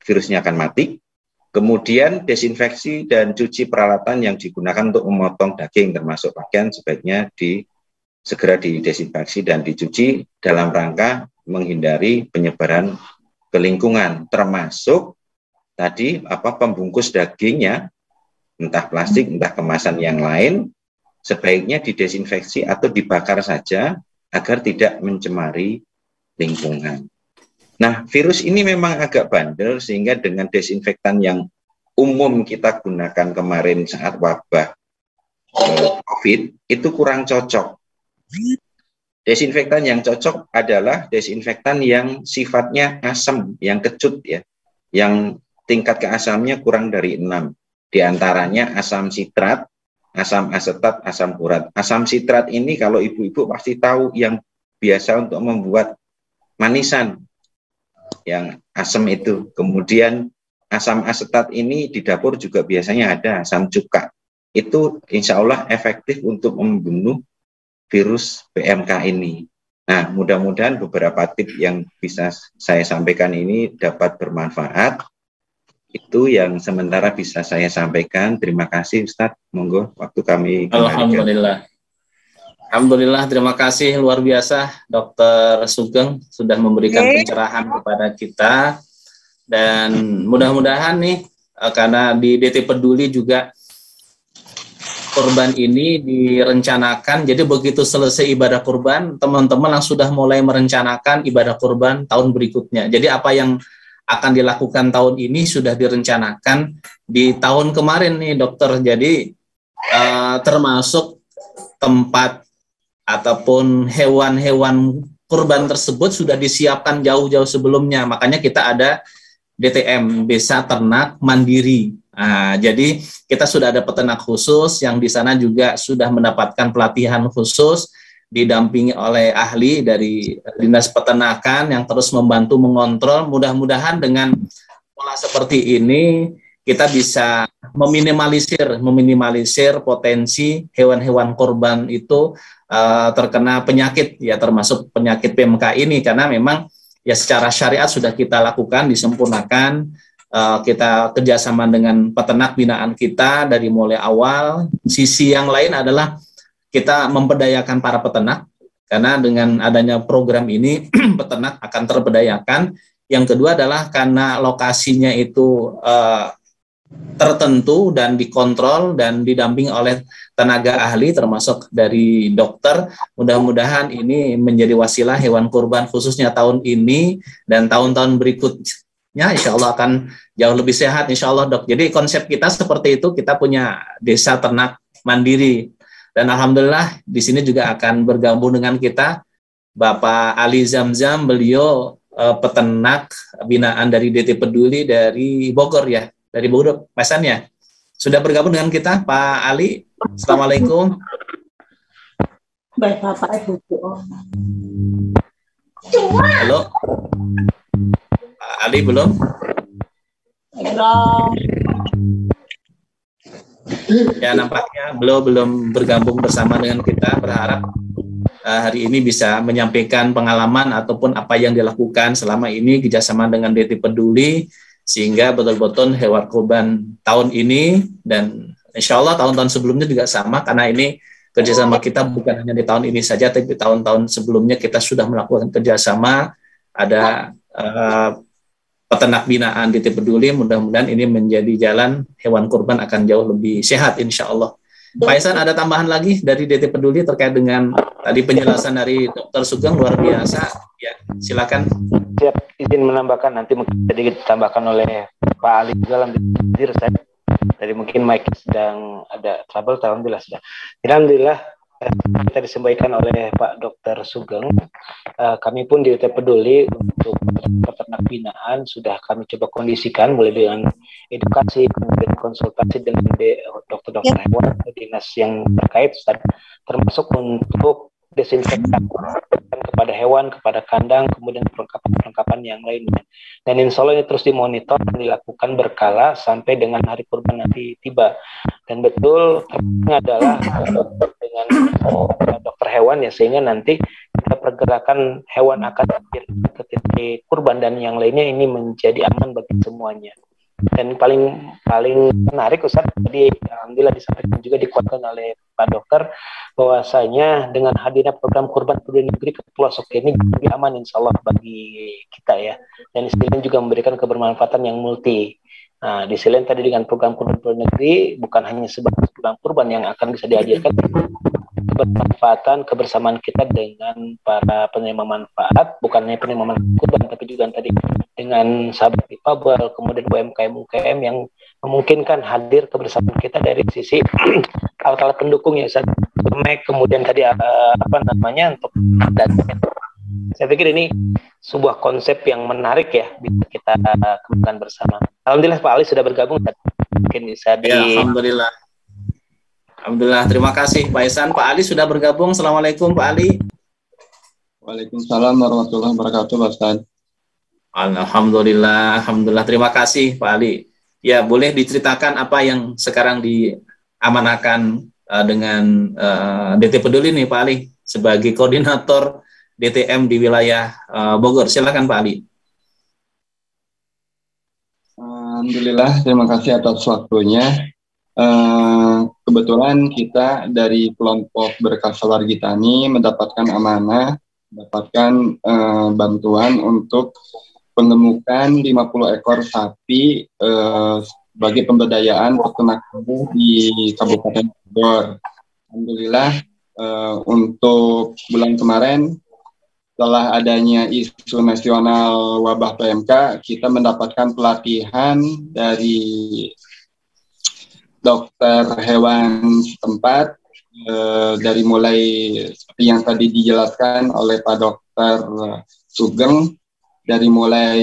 virusnya akan mati. Kemudian desinfeksi dan cuci peralatan yang digunakan untuk memotong daging, termasuk pakaian, sebaiknya segera didesinfeksi dan dicuci dalam rangka menghindari penyebaran ke lingkungan, termasuk tadi pembungkus dagingnya, entah plastik, entah kemasan yang lain, sebaiknya didesinfeksi atau dibakar saja agar tidak mencemari lingkungan. Nah, virus ini memang agak bandel, sehingga dengan desinfektan yang umum kita gunakan kemarin saat wabah COVID itu kurang cocok. Desinfektan yang cocok adalah desinfektan yang sifatnya asam, yang kecut ya, yang tingkat keasamnya kurang dari 6. Di antaranya asam sitrat, asam asetat, asam urat. Asam sitrat ini kalau ibu-ibu pasti tahu, yang biasa untuk membuat manisan, yang asam itu. Kemudian asam asetat ini di dapur juga biasanya ada, asam cuka. Itu insya Allah efektif untuk membunuh virus PMK ini. Nah, mudah-mudahan beberapa tips yang bisa saya sampaikan ini dapat bermanfaat. Itu yang sementara bisa saya sampaikan. Terima kasih Ustadz. Monggo waktu kami kembalikan. Alhamdulillah, terima kasih luar biasa Dr. Sugeng sudah memberikan pencerahan kepada kita. Dan mudah-mudahan nih, karena di DT Peduli juga kurban ini direncanakan, jadi begitu selesai ibadah kurban, teman-teman yang sudah mulai merencanakan ibadah kurban tahun berikutnya. Jadi apa yang akan dilakukan tahun ini sudah direncanakan di tahun kemarin nih dokter. Jadi termasuk tempat ataupun hewan-hewan kurban tersebut sudah disiapkan jauh-jauh sebelumnya. Makanya kita ada DTM, Desa Ternak Mandiri. Nah, jadi kita sudah ada peternak khusus yang di sana juga sudah mendapatkan pelatihan khusus, didampingi oleh ahli dari Dinas Peternakan yang terus membantu mengontrol. Mudah-mudahan dengan pola seperti ini kita bisa meminimalisir potensi hewan-hewan kurban itu terkena penyakit ya, termasuk penyakit PMK ini, karena memang ya secara syariat sudah kita lakukan, disempurnakan. Kita kerjasama dengan peternak binaan kita dari mulai awal. Sisi yang lain adalah kita memberdayakan para peternak, karena dengan adanya program ini peternak akan terberdayakan. Yang kedua adalah karena lokasinya itu tertentu dan dikontrol dan didampingi oleh tenaga ahli termasuk dari dokter. Mudah-mudahan ini menjadi wasilah hewan kurban khususnya tahun ini dan tahun-tahun berikutnya insya Allah akan jauh lebih sehat insya Allah, Dok. Jadi konsep kita seperti itu, kita punya desa ternak mandiri dan alhamdulillah di sini juga akan bergabung dengan kita Bapak Ali Zamzam, beliau peternak binaan dari DT Peduli dari Bogor ya. Dari Bogor, pesannya. Sudah bergabung dengan kita, Pak Ali. Assalamualaikum. Baik, Bapak Ibu. Halo. Pak Ali belum? Belum. Ya, nampaknya belum bergabung bersama dengan kita. Berharap hari ini bisa menyampaikan pengalaman ataupun apa yang dilakukan selama ini kerjasama dengan DT Peduli, sehingga betul-betul hewan kurban tahun ini dan insya Allah tahun-tahun sebelumnya juga sama, karena ini kerjasama kita bukan hanya di tahun ini saja, tapi tahun-tahun sebelumnya kita sudah melakukan kerjasama. Ada peternak binaan DT Peduli, mudah-mudahan ini menjadi jalan hewan kurban akan jauh lebih sehat insya Allah. Pak Ihsan, ada tambahan lagi dari DT Peduli terkait dengan tadi penjelasan dari Dr. Sugeng luar biasa. Ya, silakan. Siap, izin menambahkan, nanti mungkin sedikit ditambahkan oleh Pak Ali dalam hadir saya. Tadi mungkin mic sedang ada trouble, alhamdulillah sudah. Alhamdulillah kita disampaikan oleh Pak Dr. Sugeng. Kami pun di DT Peduli untuk peternak binaan sudah kami coba kondisikan mulai dengan edukasi, kemudian konsultasi dengan dokter-dokter hewan, dinas yang terkait, termasuk untuk desinfektan kepada hewan, kepada kandang, kemudian perlengkapan yang lainnya. Dan insya Allah ini terus dimonitor dan dilakukan berkala sampai dengan hari kurban nanti tiba. Dan betul terpenting adalah dengan dokter hewan ya, sehingga nanti kita pergerakan hewan akan ke titik kurban dan yang lainnya ini menjadi aman bagi semuanya. Dan paling menarik Ustaz, tadi alhamdulillah disampaikan juga dikuatkan oleh Pak Dokter bahwasanya dengan hadirnya program kurban peduli negeri ke pelosok ini lebih aman insya Allah bagi kita ya, dan istilahnya juga memberikan kebermanfaatan yang multi. Nah, di selain tadi dengan program kurban peduli negeri bukan hanya sebagai program kurban yang akan bisa dihadirkan, kebermanfaatan kebersamaan kita dengan para penerima manfaat, bukan hanya penerima manfaat kurban tapi juga tadi dengan sahabat difabel, kemudian UMKM yang memungkinkan hadir kebersamaan kita dari sisi alat-alat pendukung ya, kemudian tadi untuk data. Saya pikir ini sebuah konsep yang menarik ya, bisa kita kembangkan bersama. Alhamdulillah Pak Ali sudah bergabung, mungkin bisa Ya, Alhamdulillah, terima kasih Pak Ihsan. Pak Ali sudah bergabung. Assalamualaikum Pak Ali. Waalaikumsalam warahmatullahi wabarakatuh, Pak Ustaz. Alhamdulillah, terima kasih Pak Ali. Ya, boleh diceritakan apa yang sekarang diamanahkan dengan DT Peduli nih Pak Ali sebagai koordinator DTM di wilayah Bogor. Silakan Pak Ali. Alhamdulillah, terima kasih atas waktunya. Kebetulan kita dari kelompok Berkah Sawargitani mendapatkan amanah, mendapatkan bantuan untuk pengemukan 50 ekor sapi sebagai pemberdayaan peternak di Kabupaten Bogor. Alhamdulillah, untuk bulan kemarin setelah adanya isu nasional wabah PMK, kita mendapatkan pelatihan dari dokter hewan setempat, dari mulai seperti yang tadi dijelaskan oleh Pak Dokter Sugeng, dari mulai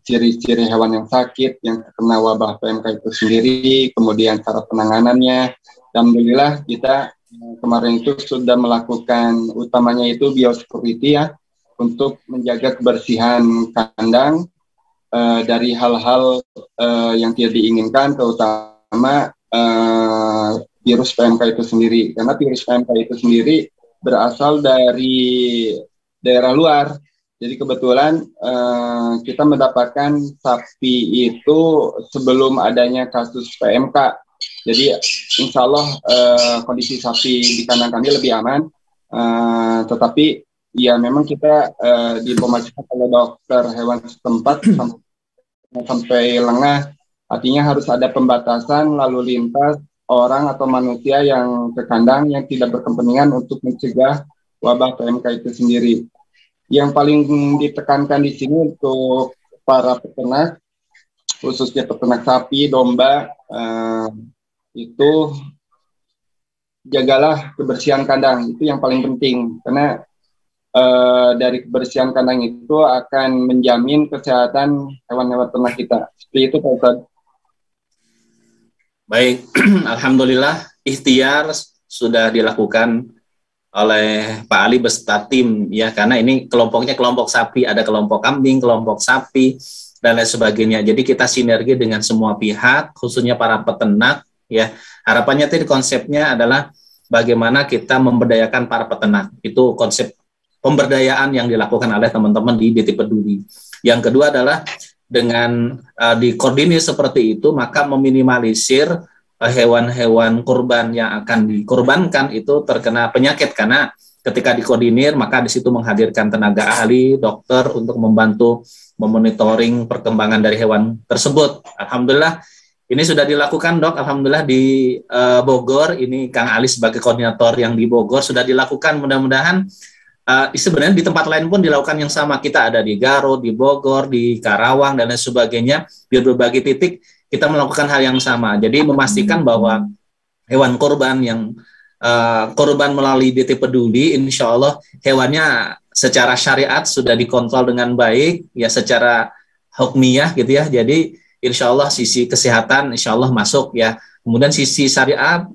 ciri-ciri hewan yang sakit, yang terkena wabah PMK itu sendiri, kemudian cara penanganannya. Alhamdulillah kita kemarin itu sudah melakukan utamanya itu biosecurity ya, untuk menjaga kebersihan kandang dari hal-hal yang tidak diinginkan, terutama virus PMK itu sendiri, karena virus PMK itu sendiri berasal dari daerah luar. Jadi kebetulan kita mendapatkan sapi itu sebelum adanya kasus PMK. Jadi insya Allah kondisi sapi di kandang kami lebih aman, tetapi ya memang kita diinformasikan oleh dokter hewan setempat sampai lengah, artinya harus ada pembatasan lalu lintas orang atau manusia yang ke kandang yang tidak berkepentingan untuk mencegah wabah PMK itu sendiri. Yang paling ditekankan di sini untuk para peternak, khususnya peternak sapi, domba, itu jagalah kebersihan kandang, itu yang paling penting, karena dari kebersihan kandang itu akan menjamin kesehatan hewan-hewan ternak kita. Seperti itu, Pak Ustadz. Baik, alhamdulillah ikhtiar sudah dilakukan oleh Pak Ali beserta tim ya, karena ini kelompoknya kelompok sapi, ada kelompok kambing, kelompok sapi dan lain sebagainya. Jadi kita sinergi dengan semua pihak, khususnya para peternak ya. Harapannya tadi konsepnya adalah bagaimana kita memberdayakan para peternak. Itu konsep pemberdayaan yang dilakukan oleh teman-teman di DT Peduli. Yang kedua adalah dengan dikoordinir seperti itu, maka meminimalisir hewan-hewan kurban yang akan dikorbankan itu terkena penyakit, karena ketika dikoordinir maka di situ menghadirkan tenaga ahli, dokter untuk membantu memonitoring perkembangan dari hewan tersebut. Alhamdulillah ini sudah dilakukan, Dok. Alhamdulillah di Bogor, ini Kang Ali sebagai koordinator yang di Bogor sudah dilakukan. Mudah-mudahan sebenarnya di tempat lain pun dilakukan yang sama. Kita ada di Garut, di Bogor, di Karawang, dan lain sebagainya. Di berbagai titik kita melakukan hal yang sama. Jadi memastikan bahwa hewan korban yang korban melalui DT Peduli, insya Allah hewannya secara syariat sudah dikontrol dengan baik, ya secara hukmiyah gitu ya. Jadi insya Allah sisi kesehatan insya Allah masuk ya. Kemudian sisi syariat,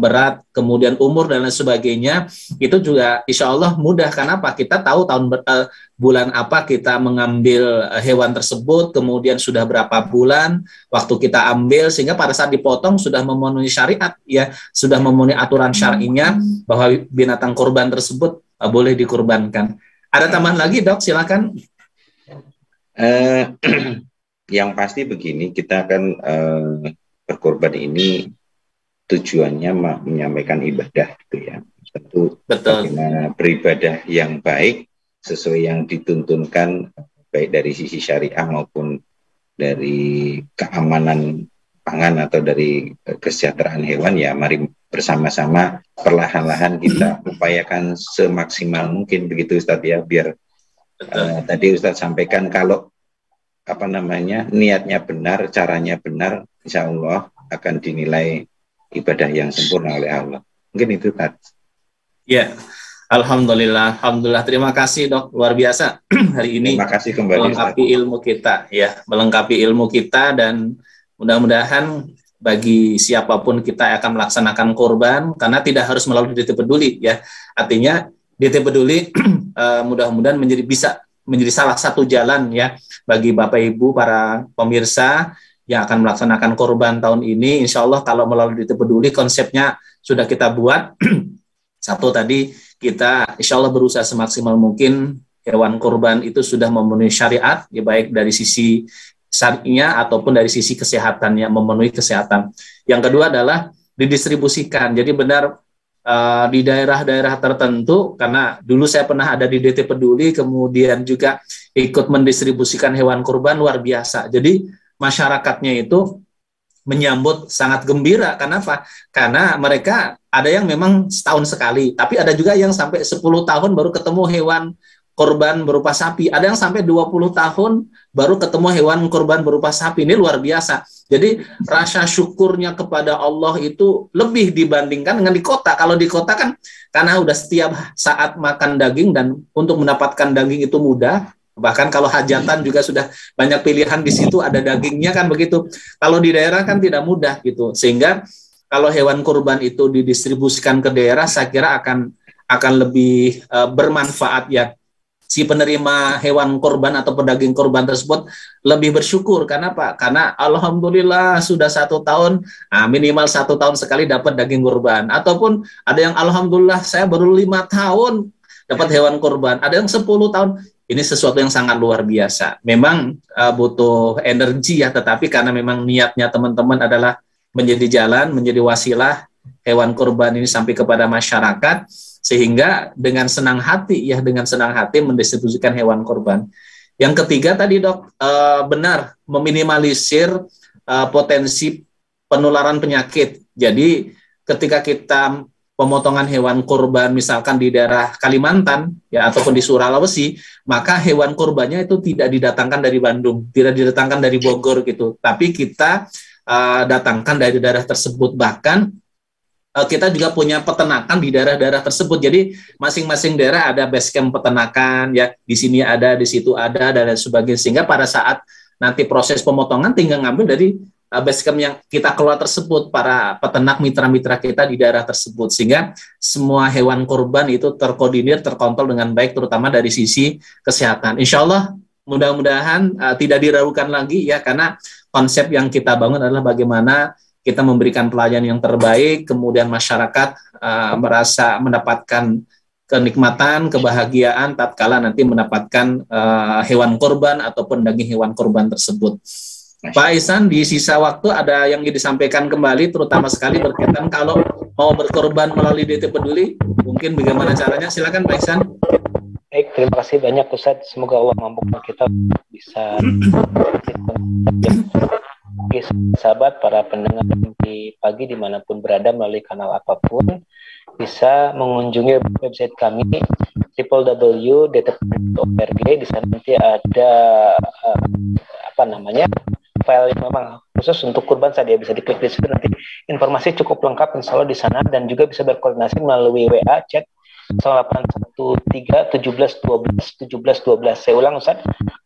berat, kemudian umur dan lain sebagainya, itu juga insya Allah mudah. Kenapa? Kita tahu bulan apa kita mengambil hewan tersebut, kemudian sudah berapa bulan waktu kita ambil, sehingga pada saat dipotong sudah memenuhi syariat, ya sudah memenuhi aturan syar'inya bahwa binatang kurban tersebut boleh dikurbankan. Ada tambahan lagi, Dok? Silakan. Yang pasti begini, kita akan berkorban ini tujuannya menyampaikan ibadah gitu ya. Tentu bagaimana beribadah yang baik sesuai yang dituntunkan baik dari sisi syariah maupun dari keamanan pangan atau dari kesejahteraan hewan ya. Mari bersama-sama perlahan-lahan kita upayakan semaksimal mungkin begitu Ustadz ya, biar tadi Ustadz sampaikan kalau niatnya benar, caranya benar, insya Allah akan dinilai ibadah yang sempurna oleh Allah. Mungkin itu tadi. Ya, alhamdulillah. Terima kasih, Dok, luar biasa hari ini. Terima kasih kembali. Melengkapi ilmu kita, ya, melengkapi ilmu kita, dan mudah-mudahan bagi siapapun kita akan melaksanakan kurban, karena tidak harus melalui DT Peduli, ya. Artinya DT Peduli mudah-mudahan bisa menjadi salah satu jalan ya bagi Bapak Ibu para pemirsa yang akan melaksanakan kurban tahun ini. Insya Allah kalau melalui DT Peduli konsepnya sudah kita buat. Satu tadi kita insya Allah berusaha semaksimal mungkin hewan kurban itu sudah memenuhi syariat, ya baik dari sisi syarinya ataupun dari sisi kesehatannya, memenuhi kesehatan. Yang kedua adalah didistribusikan. Jadi benar di daerah-daerah tertentu, karena dulu saya pernah ada di DT Peduli, kemudian juga ikut mendistribusikan hewan kurban, luar biasa. Jadi masyarakatnya itu menyambut sangat gembira. Kenapa? Karena mereka ada yang memang setahun sekali, tapi ada juga yang sampai 10 tahun baru ketemu hewan kurban berupa sapi. Ada yang sampai 20 tahun baru ketemu hewan kurban berupa sapi. Ini luar biasa. Jadi rasa syukurnya kepada Allah itu lebih dibandingkan dengan di kota. Kalau di kota kan karena udah setiap saat makan daging dan untuk mendapatkan daging itu mudah. Bahkan kalau hajatan juga sudah banyak pilihan di situ, ada dagingnya kan begitu. Kalau di daerah kan tidak mudah gitu. Sehingga kalau hewan kurban itu didistribusikan ke daerah, saya kira akan lebih bermanfaat ya. Si penerima hewan kurban atau pedaging kurban tersebut lebih bersyukur. Karena apa? Karena alhamdulillah sudah 1 tahun, minimal 1 tahun sekali dapat daging kurban. Ataupun ada yang alhamdulillah saya baru 5 tahun dapat hewan kurban. Ada yang 10 tahun. Ini sesuatu yang sangat luar biasa. Memang butuh energi ya, tetapi karena memang niatnya teman-teman adalah menjadi jalan, menjadi wasilah hewan kurban ini sampai kepada masyarakat, sehingga dengan senang hati mendistribusikan hewan kurban. Yang ketiga tadi dok, benar, meminimalisir potensi penularan penyakit. Jadi ketika kita pemotongan hewan kurban misalkan di daerah Kalimantan ya ataupun di Sulawesi, maka hewan kurbannya itu tidak didatangkan dari Bandung, tidak didatangkan dari Bogor gitu, tapi kita datangkan dari daerah tersebut. Bahkan kita juga punya peternakan di daerah-daerah tersebut. Jadi masing-masing daerah ada base camp peternakan ya, di sini ada, di situ ada, dan sebagainya. Sehingga pada saat nanti proses pemotongan tinggal ngambil dari base camp yang kita keluar tersebut, para peternak mitra-mitra kita di daerah tersebut, sehingga semua hewan kurban itu terkoordinir, terkontrol dengan baik, terutama dari sisi kesehatan. Insya Allah mudah-mudahan tidak diragukan lagi ya, karena konsep yang kita bangun adalah bagaimana kita memberikan pelayanan yang terbaik, kemudian masyarakat merasa mendapatkan kenikmatan, kebahagiaan tatkala nanti mendapatkan hewan kurban ataupun daging hewan kurban tersebut. Pak Ihsan, di sisa waktu ada yang disampaikan kembali, terutama sekali berkaitan kalau mau berkorban melalui DT Peduli, mungkin bagaimana caranya? Silakan Pak Ihsan. Baik, terima kasih banyak Ustadz. Semoga Allah mampukan kita bisa sahabat para pendengar di pagi dimanapun berada melalui kanal apapun, bisa mengunjungi website kami www.dtpeduli.org. Di sana nanti ada file yang memang khusus untuk kurban saja, bisa diklik di situ, nanti informasi cukup lengkap insya Allah di sana, dan juga bisa berkoordinasi melalui WA chat 0813 17 12 17 12. Saya ulang Ustaz,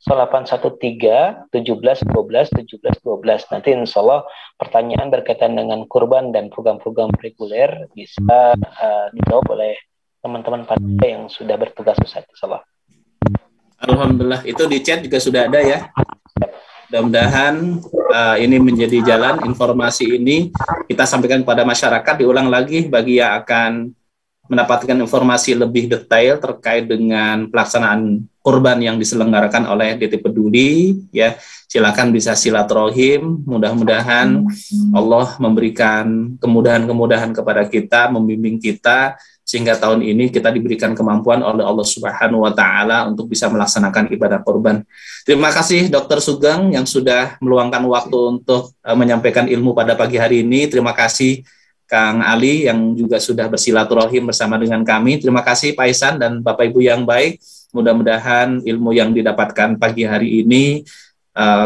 0813 17 12 17 12. Nanti insya Allah pertanyaan berkaitan dengan kurban dan program-program reguler bisa dijawab oleh teman-teman pada yang sudah bertugas Ustaz. Insya Allah. Alhamdulillah, itu di chat juga sudah ada ya. Mudah-mudahan ini menjadi jalan, informasi ini kita sampaikan kepada masyarakat, diulang lagi bagi yang akan mendapatkan informasi lebih detail terkait dengan pelaksanaan kurban yang diselenggarakan oleh DT Peduli ya. Silakan bisa silaturahim, mudah-mudahan Allah memberikan kemudahan-kemudahan kepada kita, membimbing kita, sehingga tahun ini kita diberikan kemampuan oleh Allah Subhanahu wa Ta'ala untuk bisa melaksanakan ibadah kurban. Terima kasih Dr. Sugeng yang sudah meluangkan waktu untuk menyampaikan ilmu pada pagi hari ini. Terima kasih Kang Ali yang juga sudah bersilaturahim bersama dengan kami. Terima kasih Pak Ihsan dan Bapak Ibu yang baik. Mudah-mudahan ilmu yang didapatkan pagi hari ini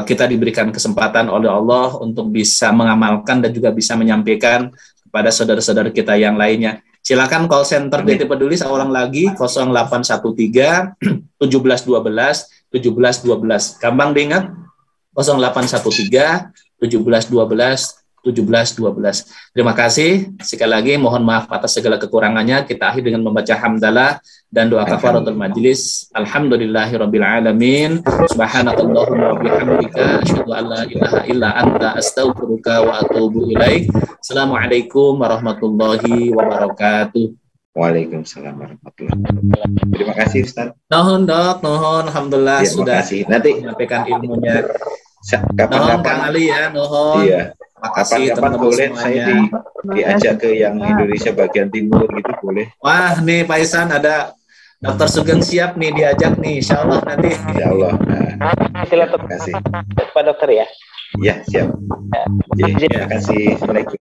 kita diberikan kesempatan oleh Allah untuk bisa mengamalkan dan juga bisa menyampaikan kepada saudara-saudara kita yang lainnya. Silakan call center DT Peduli saya ulang lagi 0813 17 12 17 12. Gampang diingat 0813 17 12 17 12. Terima kasih. Sekali lagi mohon maaf atas segala kekurangannya. Kita akhiri dengan membaca hamdalah dan doa kafaratul majlis. Alhamdulillahirabbil alamin. Subhanakallahumma wa bihamdika asyhadu an la ilaha illa anta astaghfiruka wa atubu ilaik. Assalamualaikum warahmatullahi wabarakatuh. Waalaikumsalam warahmatullahi wabarakatuh. Terima kasih Ustaz. Nuhun dok, nuhun. Alhamdulillah Ya, sudah nanti menyampaikan ilmunya. Kapan-kapan Kang Ali ya, nuhun. Iya. Kapan-kapan boleh saya diajak ke yang Indonesia bagian timur gitu boleh. Wah, nih Pak Ihsan ada Dr. Sugeng siap nih diajak nih, insya Allah nanti. Insya Allah. Terima kasih. Pak Dokter ya. Ya, siap. Terima kasih. Assalamualaikum.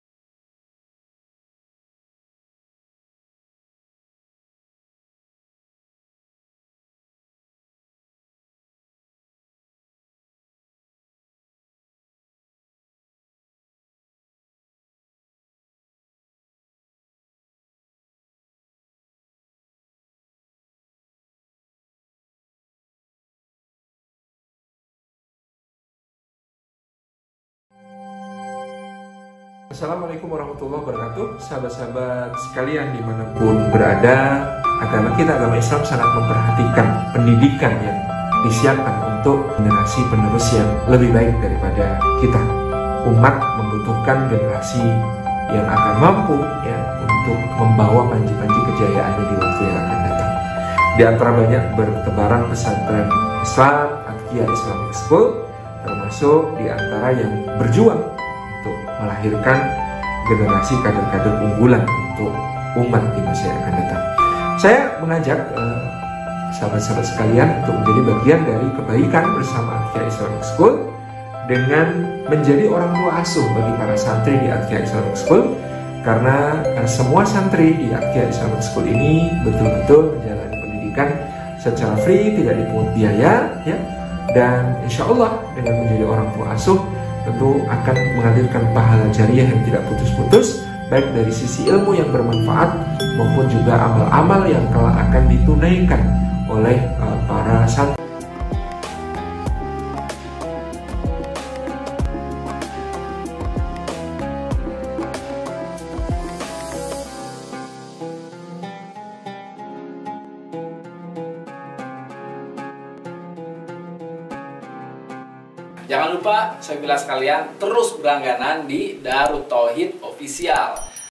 Assalamualaikum warahmatullahi wabarakatuh. Sahabat-sahabat sekalian dimanapun berada, agama kita, agama Islam sangat memperhatikan pendidikan yang disiapkan untuk generasi penerus yang lebih baik daripada kita. Umat membutuhkan generasi yang akan mampu ya untuk membawa panji-panji kejayaannya di waktu yang akan datang. Di antara banyak bertebaran pesantren Islam, Atqiyah Islamic School, termasuk di antara yang berjuang untuk melahirkan generasi kader-kader unggulan untuk umat di masa yang akan datang. Saya mengajak sahabat-sahabat sekalian untuk menjadi bagian dari kebaikan bersama Atkia Islamic School dengan menjadi orang tua asuh bagi para santri di Atkia Islamic School, karena semua santri di Atkia Islamic School ini betul-betul menjalani pendidikan secara free, tidak dipungut biaya, ya. Dan insya Allah dengan menjadi orang tua asuh tentu akan menghadirkan pahala jariah yang tidak putus-putus, baik dari sisi ilmu yang bermanfaat maupun juga amal-amal yang kelak akan ditunaikan oleh para santri. Jangan lupa, saya bilang sekalian, terus berlangganan di Darut Tauhid Official.